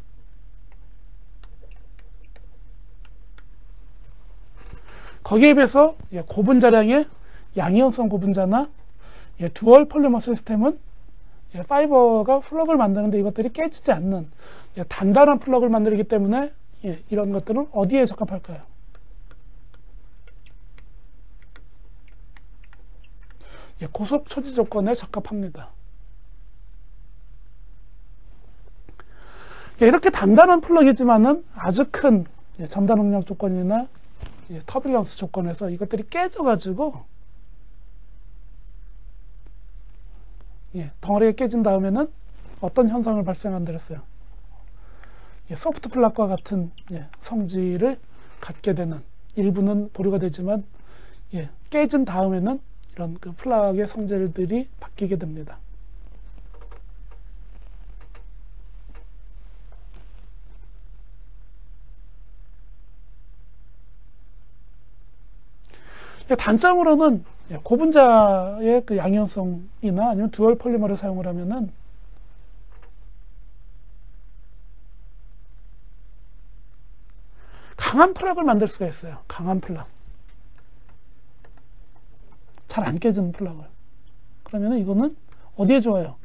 거기에 비해서 고분자량의 양이온성 고분자나 듀얼 폴리머 시스템은 파이버가 플럭을 만드는데 이것들이 깨지지 않는 단단한 플럭을 만들기 때문에 예, 이런 것들은 어디에 적합할까요? 예, 고속 초지 조건에 적합합니다. 예, 이렇게 단단한 플러그이지만은 아주 큰 전달 능력 조건이나 터뷸런스 조건에서 이것들이 깨져가지고 덩어리가 깨진 다음에는 어떤 현상을 발생한다랬어요? 소프트 플락과 같은 성질을 갖게 되는, 일부는 보류가 되지만 깨진 다음에는 이런 그 플락의 성질들이 바뀌게 됩니다. 단점으로는 고분자의 그 양이온성이나 아니면 듀얼 폴리머를 사용을 하면은 강한 플락을 만들 수가 있어요. 강한 플락. 잘 안 깨지는 플락을. 그러면은 이거는 어디에 좋아요?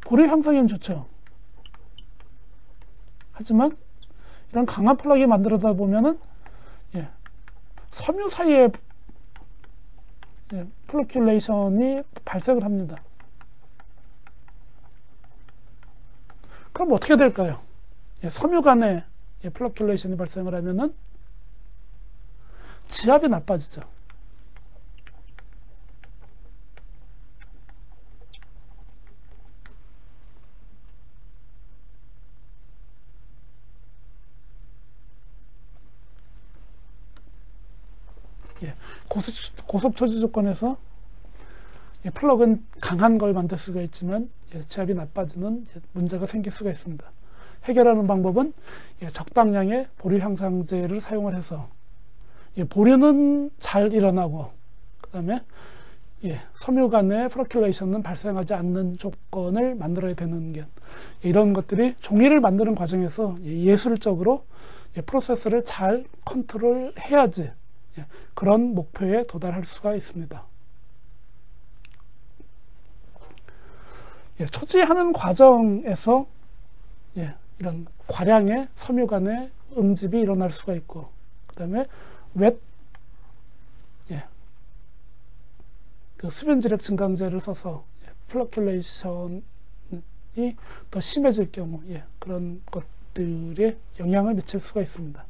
보류 향상에는 좋죠. 하지만 이런 강한 플락이 만들어다 보면은 섬유 사이에 플러큘레이션이 발생을 합니다. 그럼 어떻게 될까요? 섬유 간에 플러큘레이션이 발생을 하면은 지압이 나빠지죠. 고속 초지 조건에서 플럭은 강한 걸 만들 수가 있지만 지압이 나빠지는 문제가 생길 수가 있습니다. 해결하는 방법은 적당량의 보류 향상제를 사용을 해서 보류는 잘 일어나고, 그 다음에 섬유 간의 플러큘레이션은 발생하지 않는 조건을 만들어야 되는 게, 이런 것들이 종이를 만드는 과정에서 예술적으로 프로세스를 잘 컨트롤 해야지 그런 목표에 도달할 수가 있습니다. 초지하는 과정에서 이런 과량의 섬유 간의 응집이 일어날 수가 있고, 그 다음에 그 수변지력 증강제를 써서 플러큘레이션이 더 심해질 경우 그런 것들에 영향을 미칠 수가 있습니다.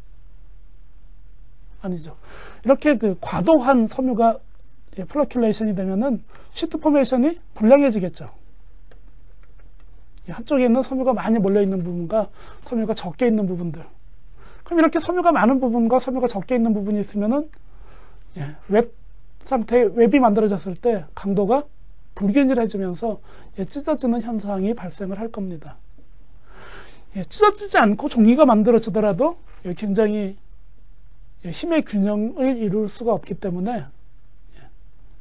아니죠. 이렇게 그 과도한 섬유가 플러큘레이션이 되면은 시트 포메이션이 불량해지겠죠. 한쪽에 있는 섬유가 많이 몰려있는 부분과 섬유가 적게 있는 부분들. 그럼 이렇게 섬유가 많은 부분과 섬유가 적게 있는 부분이 있으면은 웹 상태의 웹이 만들어졌을 때 강도가 불균질해지면서 찢어지는 현상이 발생을 할 겁니다. 찢어지지 않고 종이가 만들어지더라도 굉장히 힘의 균형을 이룰 수가 없기 때문에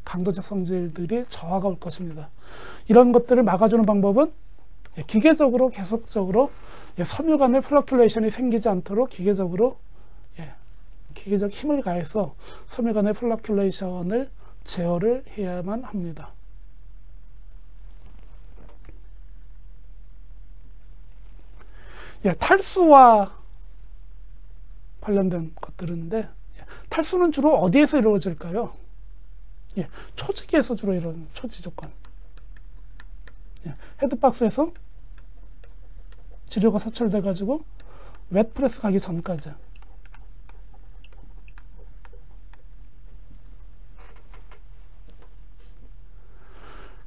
강도적 성질들이 저하가 올 것입니다. 이런 것들을 막아주는 방법은 기계적으로 계속적으로 섬유 간의 플러큘레이션이 생기지 않도록 기계적 힘을 가해서 섬유 간의 플러큘레이션을 제어를 해야만 합니다. 탈수와 관련된 것들인데, 탈수는 주로 어디에서 이루어질까요? 초지기에서 주로 이루어지는 초지 조건. 헤드박스에서 지료가 사출돼 가지고 웹프레스 가기 전까지.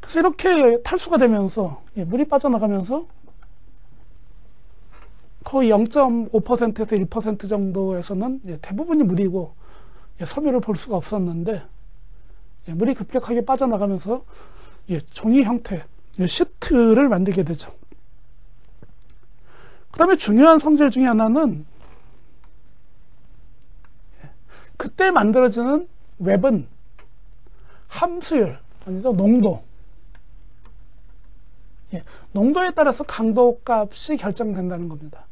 그래서 이렇게 탈수가 되면서 물이 빠져나가면서 거의 0.5%에서 1% 정도에서는 대부분이 물이고 섬유를 볼 수가 없었는데, 물이 급격하게 빠져나가면서 종이 형태, 시트를 만들게 되죠. 그 다음에 중요한 성질 중에 하나는 그때 만들어지는 웹은 함수율, 아니죠, 농도. 농도에 따라서 강도 값이 결정된다는 겁니다.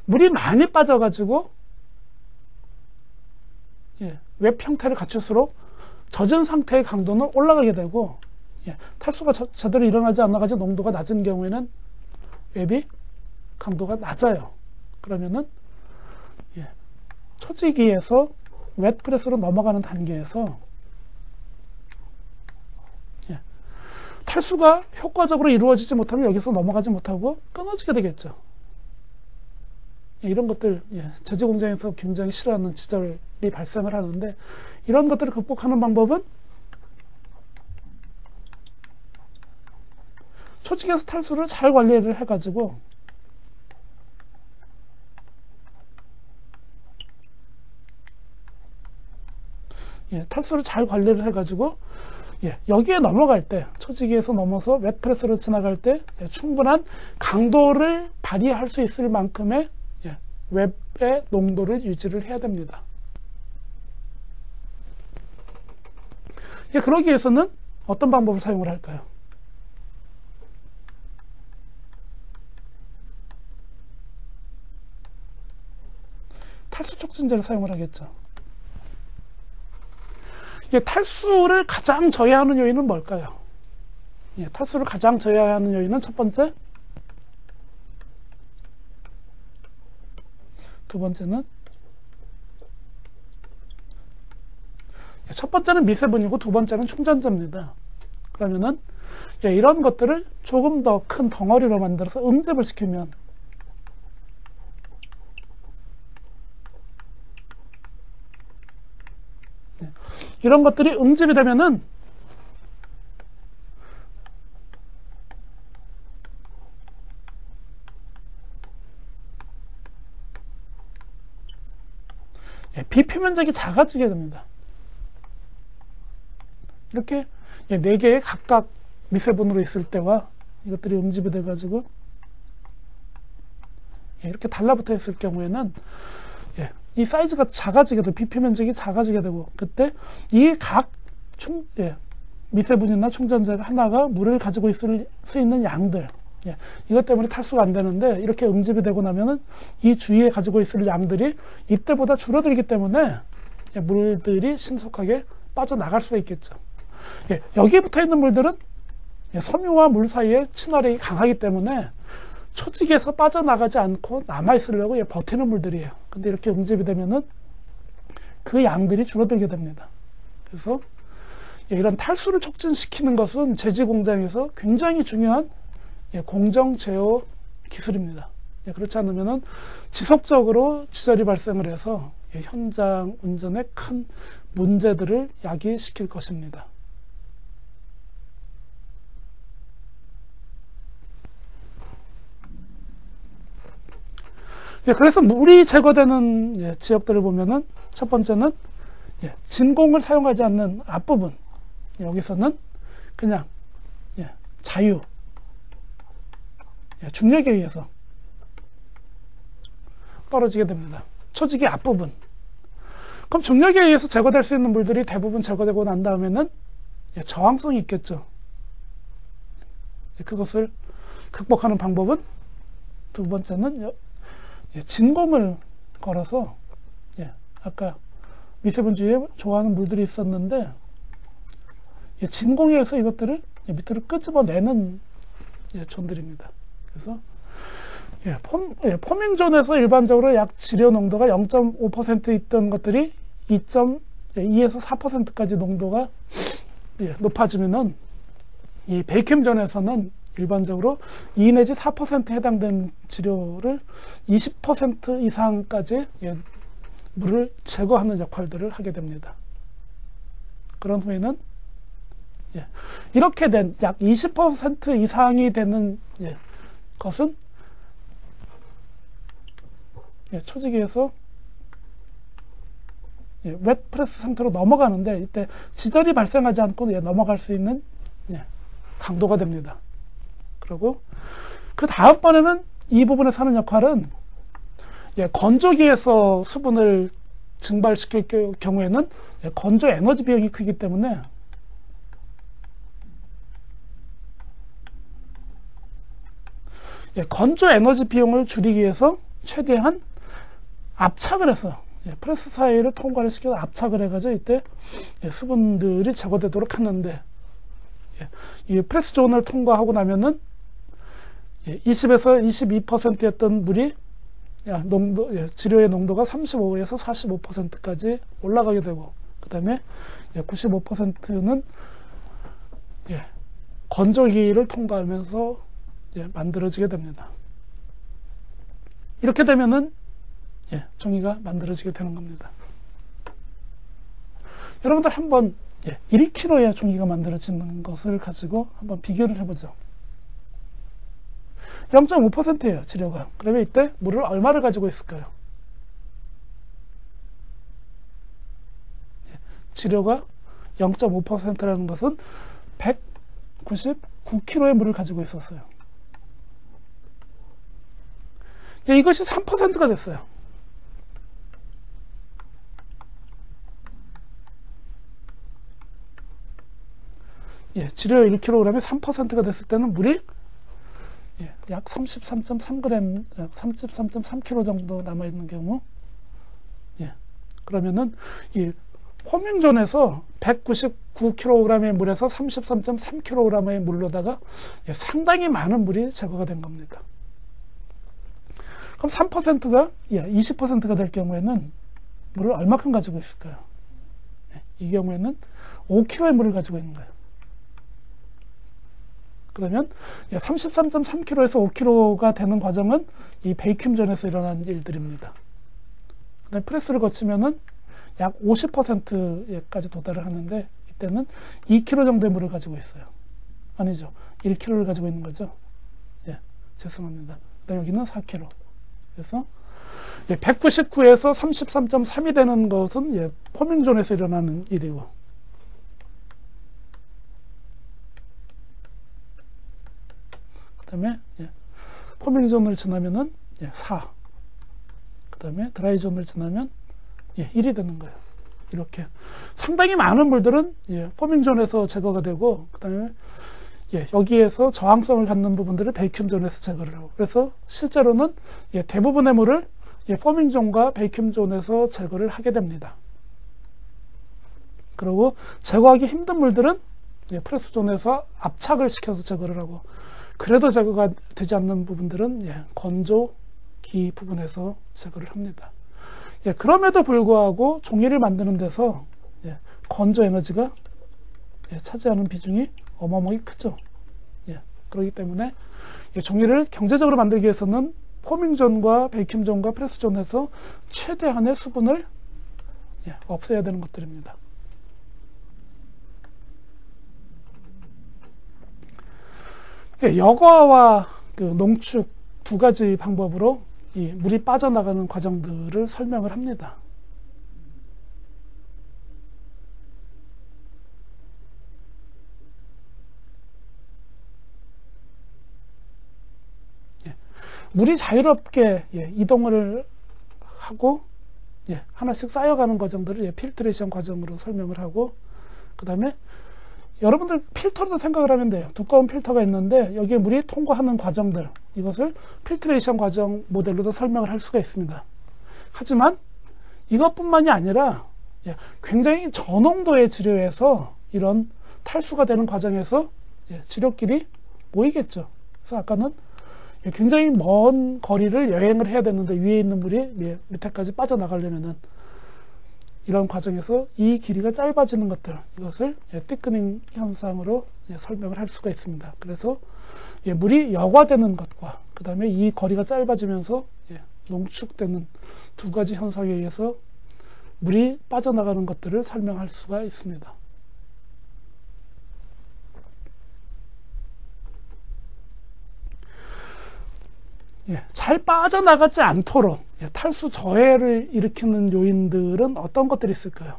물이 많이 빠져가지고 웹 형태를 갖출수록 젖은 상태의 강도는 올라가게 되고, 탈수가 제대로 일어나지 않아가지고 농도가 낮은 경우에는 웹이 강도가 낮아요. 그러면은 초지기에서 웻프레스로 넘어가는 단계에서 탈수가 효과적으로 이루어지지 못하면 여기서 넘어가지 못하고 끊어지게 되겠죠. 이런 것들 제지 공장에서 굉장히 싫어하는 지절이 발생을 하는데, 이런 것들을 극복하는 방법은 초지기에서 탈수를 잘 관리를 해가지고 탈수를 잘 관리를 해가지고 여기에 넘어갈 때, 초지기에서 넘어서 웻프레스로 지나갈 때 충분한 강도를 발휘할 수 있을 만큼의 웻의 농도를 유지를 해야 됩니다. 그러기 위해서는 어떤 방법을 사용을 할까요? 탈수 촉진제를 사용을 하겠죠. 탈수를 가장 저해하는 요인은 뭘까요? 탈수를 가장 저해하는 요인은 첫 번째, 두 번째는, 첫 번째는 미세분이고 두 번째는 충전자입니다. 그러면은 이런 것들을 조금 더 큰 덩어리로 만들어서 응집을 시키면 이런 것들이 응집이 되면은 비표면적이 작아지게 됩니다. 이렇게 4개의 각각 미세분으로 있을 때와 이것들이 응집이 돼가지고 이렇게 달라붙어 있을 경우에는 이 사이즈가 작아지게 되고 비표면적이 작아지게 되고, 그때 이 각 미세분이나 충전자가 하나가 물을 가지고 있을 수 있는 양들, 이것 때문에 탈수가 안 되는데, 이렇게 응집이 되고 나면은 이 주위에 가지고 있을 양들이 이때보다 줄어들기 때문에 물들이 신속하게 빠져나갈 수가 있겠죠. 여기에 붙어 있는 물들은 섬유와 물 사이에 친화력이 강하기 때문에 초지기에서 빠져나가지 않고 남아있으려고 버티는 물들이에요. 근데 이렇게 응집이 되면은 그 양들이 줄어들게 됩니다. 그래서 이런 탈수를 촉진시키는 것은 제지 공장에서 굉장히 중요한 공정 제어 기술입니다. 그렇지 않으면은 지속적으로 지절이 발생을 해서 현장 운전에 큰 문제들을 야기시킬 것입니다. 그래서 물이 제거되는 지역들을 보면은 첫 번째는 진공을 사용하지 않는 앞부분, 여기서는 그냥 자유, 중력에 의해서 떨어지게 됩니다. 초지기 앞부분. 그럼 중력에 의해서 제거될 수 있는 물들이 대부분 제거되고 난 다음에는 저항성이 있겠죠. 그것을 극복하는 방법은 두 번째는 진공을 걸어서, 아까 미세분주에 좋아하는 물들이 있었는데 진공에 의해서 이것들을 밑으로 끄집어내는 존들입니다. 그래서 포밍존에서 일반적으로 약 지료 농도가 0.5% 있던 것들이 2에서 4%까지 농도가 높아지면은, 이 베이캠존에서는 일반적으로 2 내지 4% 해당되는 지료를 20% 이상까지 물을 제거하는 역할들을 하게 됩니다. 그런 후에는 이렇게 된 약 20% 이상이 되는 것은 초지기에서 웻프레스 상태로 넘어가는데, 이때 지절이 발생하지 않고 넘어갈 수 있는 강도가 됩니다. 그리고 그 다음번에는 이 부분에서 하는 역할은 건조기에서 수분을 증발시킬 경우에는 건조 에너지 비용이 크기 때문에 건조 에너지 비용을 줄이기 위해서 최대한 압착을 해서 프레스 사이를 통과를 시켜서 압착을 해가지고 이때 수분들이 제거되도록 하는데, 이 프레스 존을 통과하고 나면은 20에서 22%였던 물이 지료의 농도가 35에서 45%까지 올라가게 되고, 그 다음에 95%는 건조기를 통과하면서 만들어지게 됩니다. 이렇게 되면은 종이가 만들어지게 되는 겁니다. 여러분들 한번 1kg의 종이가 만들어지는 것을 가지고 한번 비교를 해보죠. 0.5%예요, 지료가. 그러면 이때 물을 얼마를 가지고 있을까요? 지료가 0.5%라는 것은 199kg의 물을 가지고 있었어요. 이것이 3%가 됐어요. 지료 1kg에 3%가 됐을 때는 물이 약 33.3g, 33.3kg 정도 남아있는 경우, 그러면은 이 포밍존에서 199kg의 물에서 33.3kg의 물로다가 상당히 많은 물이 제거가 된 겁니다. 그럼 3%가 20%가 될 경우에는 물을 얼마큼 가지고 있을까요? 이 경우에는 5kg의 물을 가지고 있는 거예요. 그러면 33.3kg에서 5kg가 되는 과정은 이 베이킹존에서 일어난 일들입니다. 그다음에 프레스를 거치면은 약 50%까지 도달을 하는데, 이때는 2kg 정도의 물을 가지고 있어요. 아니죠. 1kg를 가지고 있는 거죠. 죄송합니다. 여기는 4kg. 그래서 199에서 33.3이 되는 것은 포밍존에서 일어나는 일이고, 그 다음에 포밍존을 지나면은 4, 그 다음에 드라이존을 지나면 1이 되는 거예요. 이렇게 상당히 많은 물들은 포밍존에서 제거가 되고, 그 다음에 여기에서 저항성을 갖는 부분들을 베이킹존에서 제거를 하고, 그래서 실제로는 대부분의 물을 포밍존과 베이킹존에서 제거를 하게 됩니다. 그리고 제거하기 힘든 물들은 프레스존에서 압착을 시켜서 제거를 하고, 그래도 제거가 되지 않는 부분들은 건조기 부분에서 제거를 합니다. 그럼에도 불구하고 종이를 만드는 데서 건조 에너지가 차지하는 비중이 어마어마하게 크죠. 그렇기 때문에 종이를 경제적으로 만들기 위해서는 포밍존과 베이킹존과 프레스존에서 최대한의 수분을 없애야 되는 것들입니다. 여과와 그 농축 두 가지 방법으로 이 물이 빠져나가는 과정들을 설명을 합니다. 물이 자유롭게 이동을 하고 하나씩 쌓여가는 과정들을 필트레이션 과정으로 설명을 하고, 그 다음에 여러분들 필터로도 생각을 하면 돼요. 두꺼운 필터가 있는데 여기에 물이 통과하는 과정들, 이것을 필트레이션 과정 모델로도 설명을 할 수가 있습니다. 하지만 이것뿐만이 아니라 굉장히 저농도의 지료에서 이런 탈수가 되는 과정에서 지료끼리 모이겠죠. 그래서 아까는 굉장히 먼 거리를 여행을 해야 되는데 위에 있는 물이 밑에까지 빠져나가려면은 이런 과정에서 이 길이가 짧아지는 것들, 이것을 띠크닝 현상으로 설명을 할 수가 있습니다. 그래서 물이 여과되는 것과 그 다음에 이 거리가 짧아지면서 농축되는 두 가지 현상에 의해서 물이 빠져나가는 것들을 설명할 수가 있습니다. 잘 빠져나가지 않도록 탈수 저해를 일으키는 요인들은 어떤 것들이 있을까요?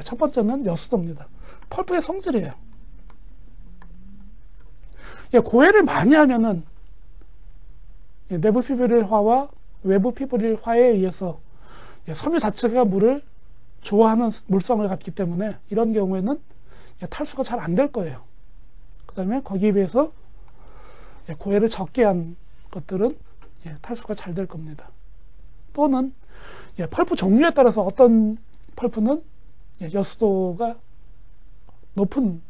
첫 번째는 여수도입니다. 펄프의 성질이에요. 고해를 많이 하면은 내부 피브릴화와 외부 피브릴화에 의해서 섬유 자체가 물을 좋아하는 물성을 갖기 때문에 이런 경우에는 탈수가 잘 안 될 거예요. 그 다음에 거기에 비해서 고해를 적게 한 것들은 탈수가 잘 될 겁니다. 또는 펄프 종류에 따라서 어떤 펄프는 여수도가 높은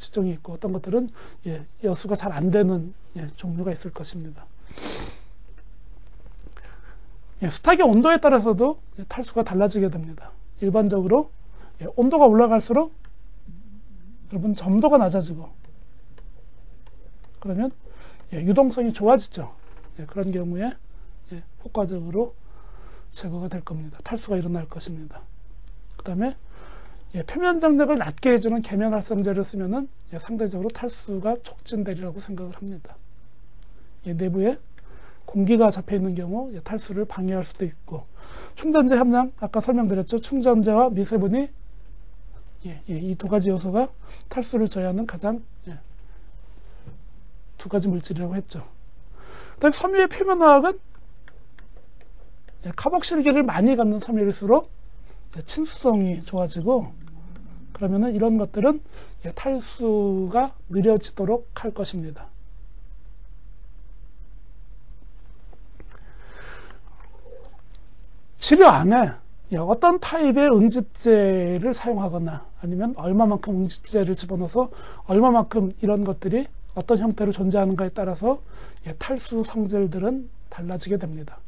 지종이 있고 어떤 것들은 여수가 잘 안 되는 종류가 있을 것입니다. 수탉의 온도에 따라서도 탈수가 달라지게 됩니다. 일반적으로 온도가 올라갈수록 여러분 점도가 낮아지고 그러면 유동성이 좋아지죠. 그런 경우에 효과적으로 제거가 될 겁니다. 탈수가 일어날 것입니다. 그 다음에 표면 장력을 낮게 해주는 계면 활성제를 쓰면은 상대적으로 탈수가 촉진되리라고 생각을 합니다. 내부에 공기가 잡혀 있는 경우 탈수를 방해할 수도 있고, 충전재 함량 아까 설명드렸죠. 충전재와 미세분이 이 두 가지 요소가 탈수를 저해하는 가장 두 가지 물질이라고 했죠. 그다음에 섬유의 표면화학은 카복실기를 많이 갖는 섬유일수록 친수성이 좋아지고, 그러면은 이런 것들은 탈수가 느려지도록 할 것입니다. 치료 안에 어떤 타입의 응집제를 사용하거나 아니면 얼마만큼 응집제를 집어넣어서 얼마만큼 이런 것들이 어떤 형태로 존재하는가에 따라서 탈수 성질들은 달라지게 됩니다.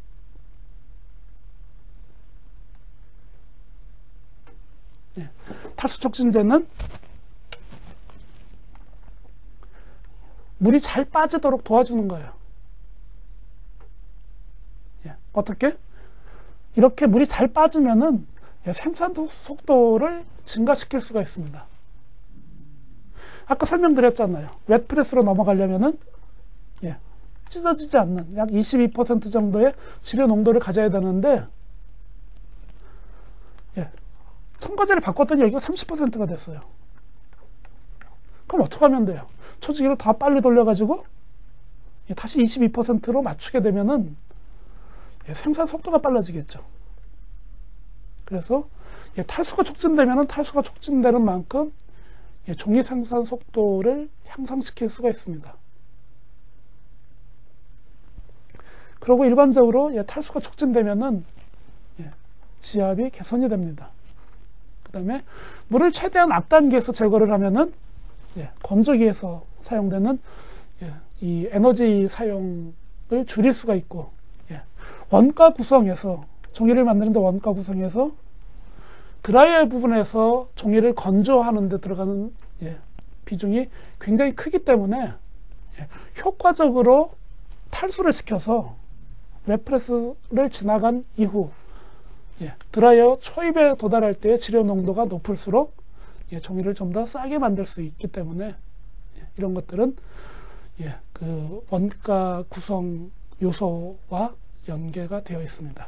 탈수 촉진제는 물이 잘 빠지도록 도와주는 거예요. 어떻게? 이렇게 물이 잘 빠지면은 생산 속도를 증가시킬 수가 있습니다. 아까 설명드렸잖아요. 웻프레스로 넘어가려면은 찢어지지 않는 약 22% 정도의 지료 농도를 가져야 되는데 첨가제를 바꿨더니 여기가 30%가 됐어요. 그럼 어떻게 하면 돼요? 초지기를 다 빨리 돌려가지고 다시 22%로 맞추게 되면은 생산 속도가 빨라지겠죠. 그래서 탈수가 촉진되면은 탈수가 촉진되는 만큼 종이 생산 속도를 향상시킬 수가 있습니다. 그리고 일반적으로 탈수가 촉진되면은 지압이 개선이 됩니다. 그 다음에 물을 최대한 앞단계에서 제거를 하면은 건조기에서 사용되는 이 에너지 사용을 줄일 수가 있고, 원가 구성에서 종이를 만드는데 원가 구성에서 드라이어 부분에서 종이를 건조하는 데 들어가는 비중이 굉장히 크기 때문에 효과적으로 탈수를 시켜서 웹프레스를 지나간 이후 드라이어 초입에 도달할 때 지료 농도가 높을수록 종이를 좀 더 싸게 만들 수 있기 때문에 이런 것들은 그 원가 구성 요소와 연계가 되어 있습니다.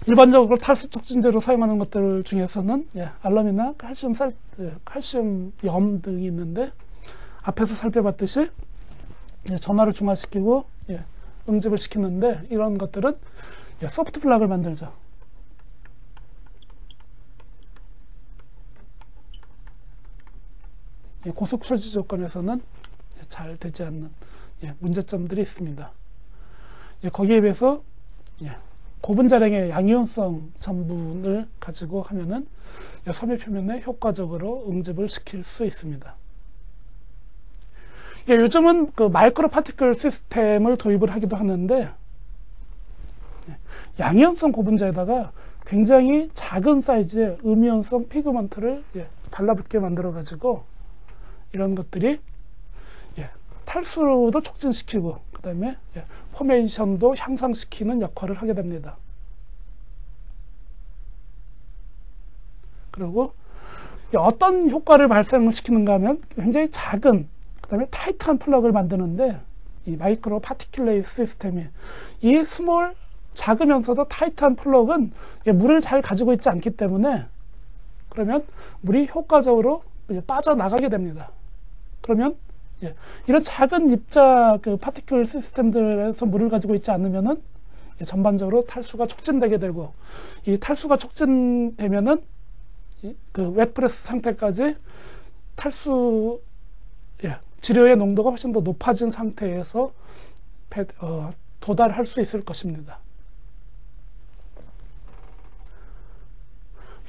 일반적으로 탈수 촉진제로 사용하는 것들 중에서는 알럼이나 칼슘 염 등이 있는데, 앞에서 살펴봤듯이 전하를 중화시키고 응집을 시키는데, 이런 것들은 소프트 플락을 만들죠. 고속 처지 조건에서는 잘 되지 않는 문제점들이 있습니다. 거기에 비해서 고분자량의 양이온성 전분을 가지고 하면은 섬유 표면에 효과적으로 응집을 시킬 수 있습니다. 요즘은 그 마이크로 파티클 시스템을 도입을 하기도 하는데, 양이온성 고분자에다가 굉장히 작은 사이즈의 음이온성 피그먼트를 달라붙게 만들어 가지고 이런 것들이 탈수도 촉진시키고 그 다음에 포메이션도 향상시키는 역할을 하게 됩니다. 그리고 어떤 효과를 발생시키는가 하면 굉장히 작은 그 다음에 타이트한 플러그를 만드는데, 이 마이크로 파티큘레이트 시스템이 이 스몰 작으면서도 타이트한 플러그는 물을 잘 가지고 있지 않기 때문에 그러면 물이 효과적으로 빠져나가게 됩니다. 그러면 이런 작은 입자 그 파티클 시스템들에서 물을 가지고 있지 않으면은 전반적으로 탈수가 촉진되게 되고, 이 탈수가 촉진되면은 그 웻프레스 상태까지 탈수 지료의 농도가 훨씬 더 높아진 상태에서 도달할 수 있을 것입니다.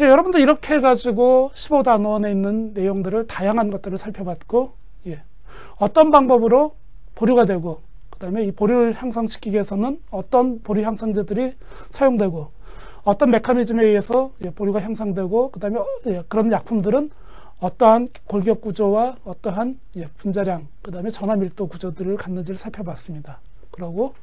예, 여러분들 이렇게 해가지고 15단원에 있는 내용들을 다양한 것들을 살펴봤고, 예, 어떤 방법으로 보류가 되고, 그 다음에 이 보류를 향상시키기 위해서는 어떤 보류 향상제들이 사용되고, 어떤 메커니즘에 의해서 예, 보류가 향상되고, 그 다음에 예, 그런 약품들은 어떠한 골격 구조와 어떠한 예, 분자량, 그 다음에 전화 밀도 구조들을 갖는지를 살펴봤습니다. 그리고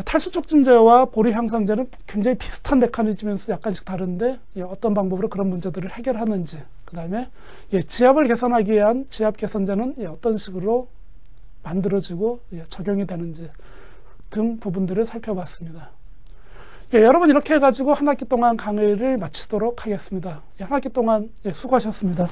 탈수 촉진제와 보류 향상제는 굉장히 비슷한 메커니즘에서 약간씩 다른데 예, 어떤 방법으로 그런 문제들을 해결하는지, 그 다음에 예, 지압을 개선하기 위한 지압 개선제는 예, 어떤 식으로 만들어지고 예, 적용이 되는지 등 부분들을 살펴봤습니다. 예, 여러분 이렇게 해가지고 한 학기 동안 강의를 마치도록 하겠습니다. 예, 한 학기 동안 예, 수고하셨습니다.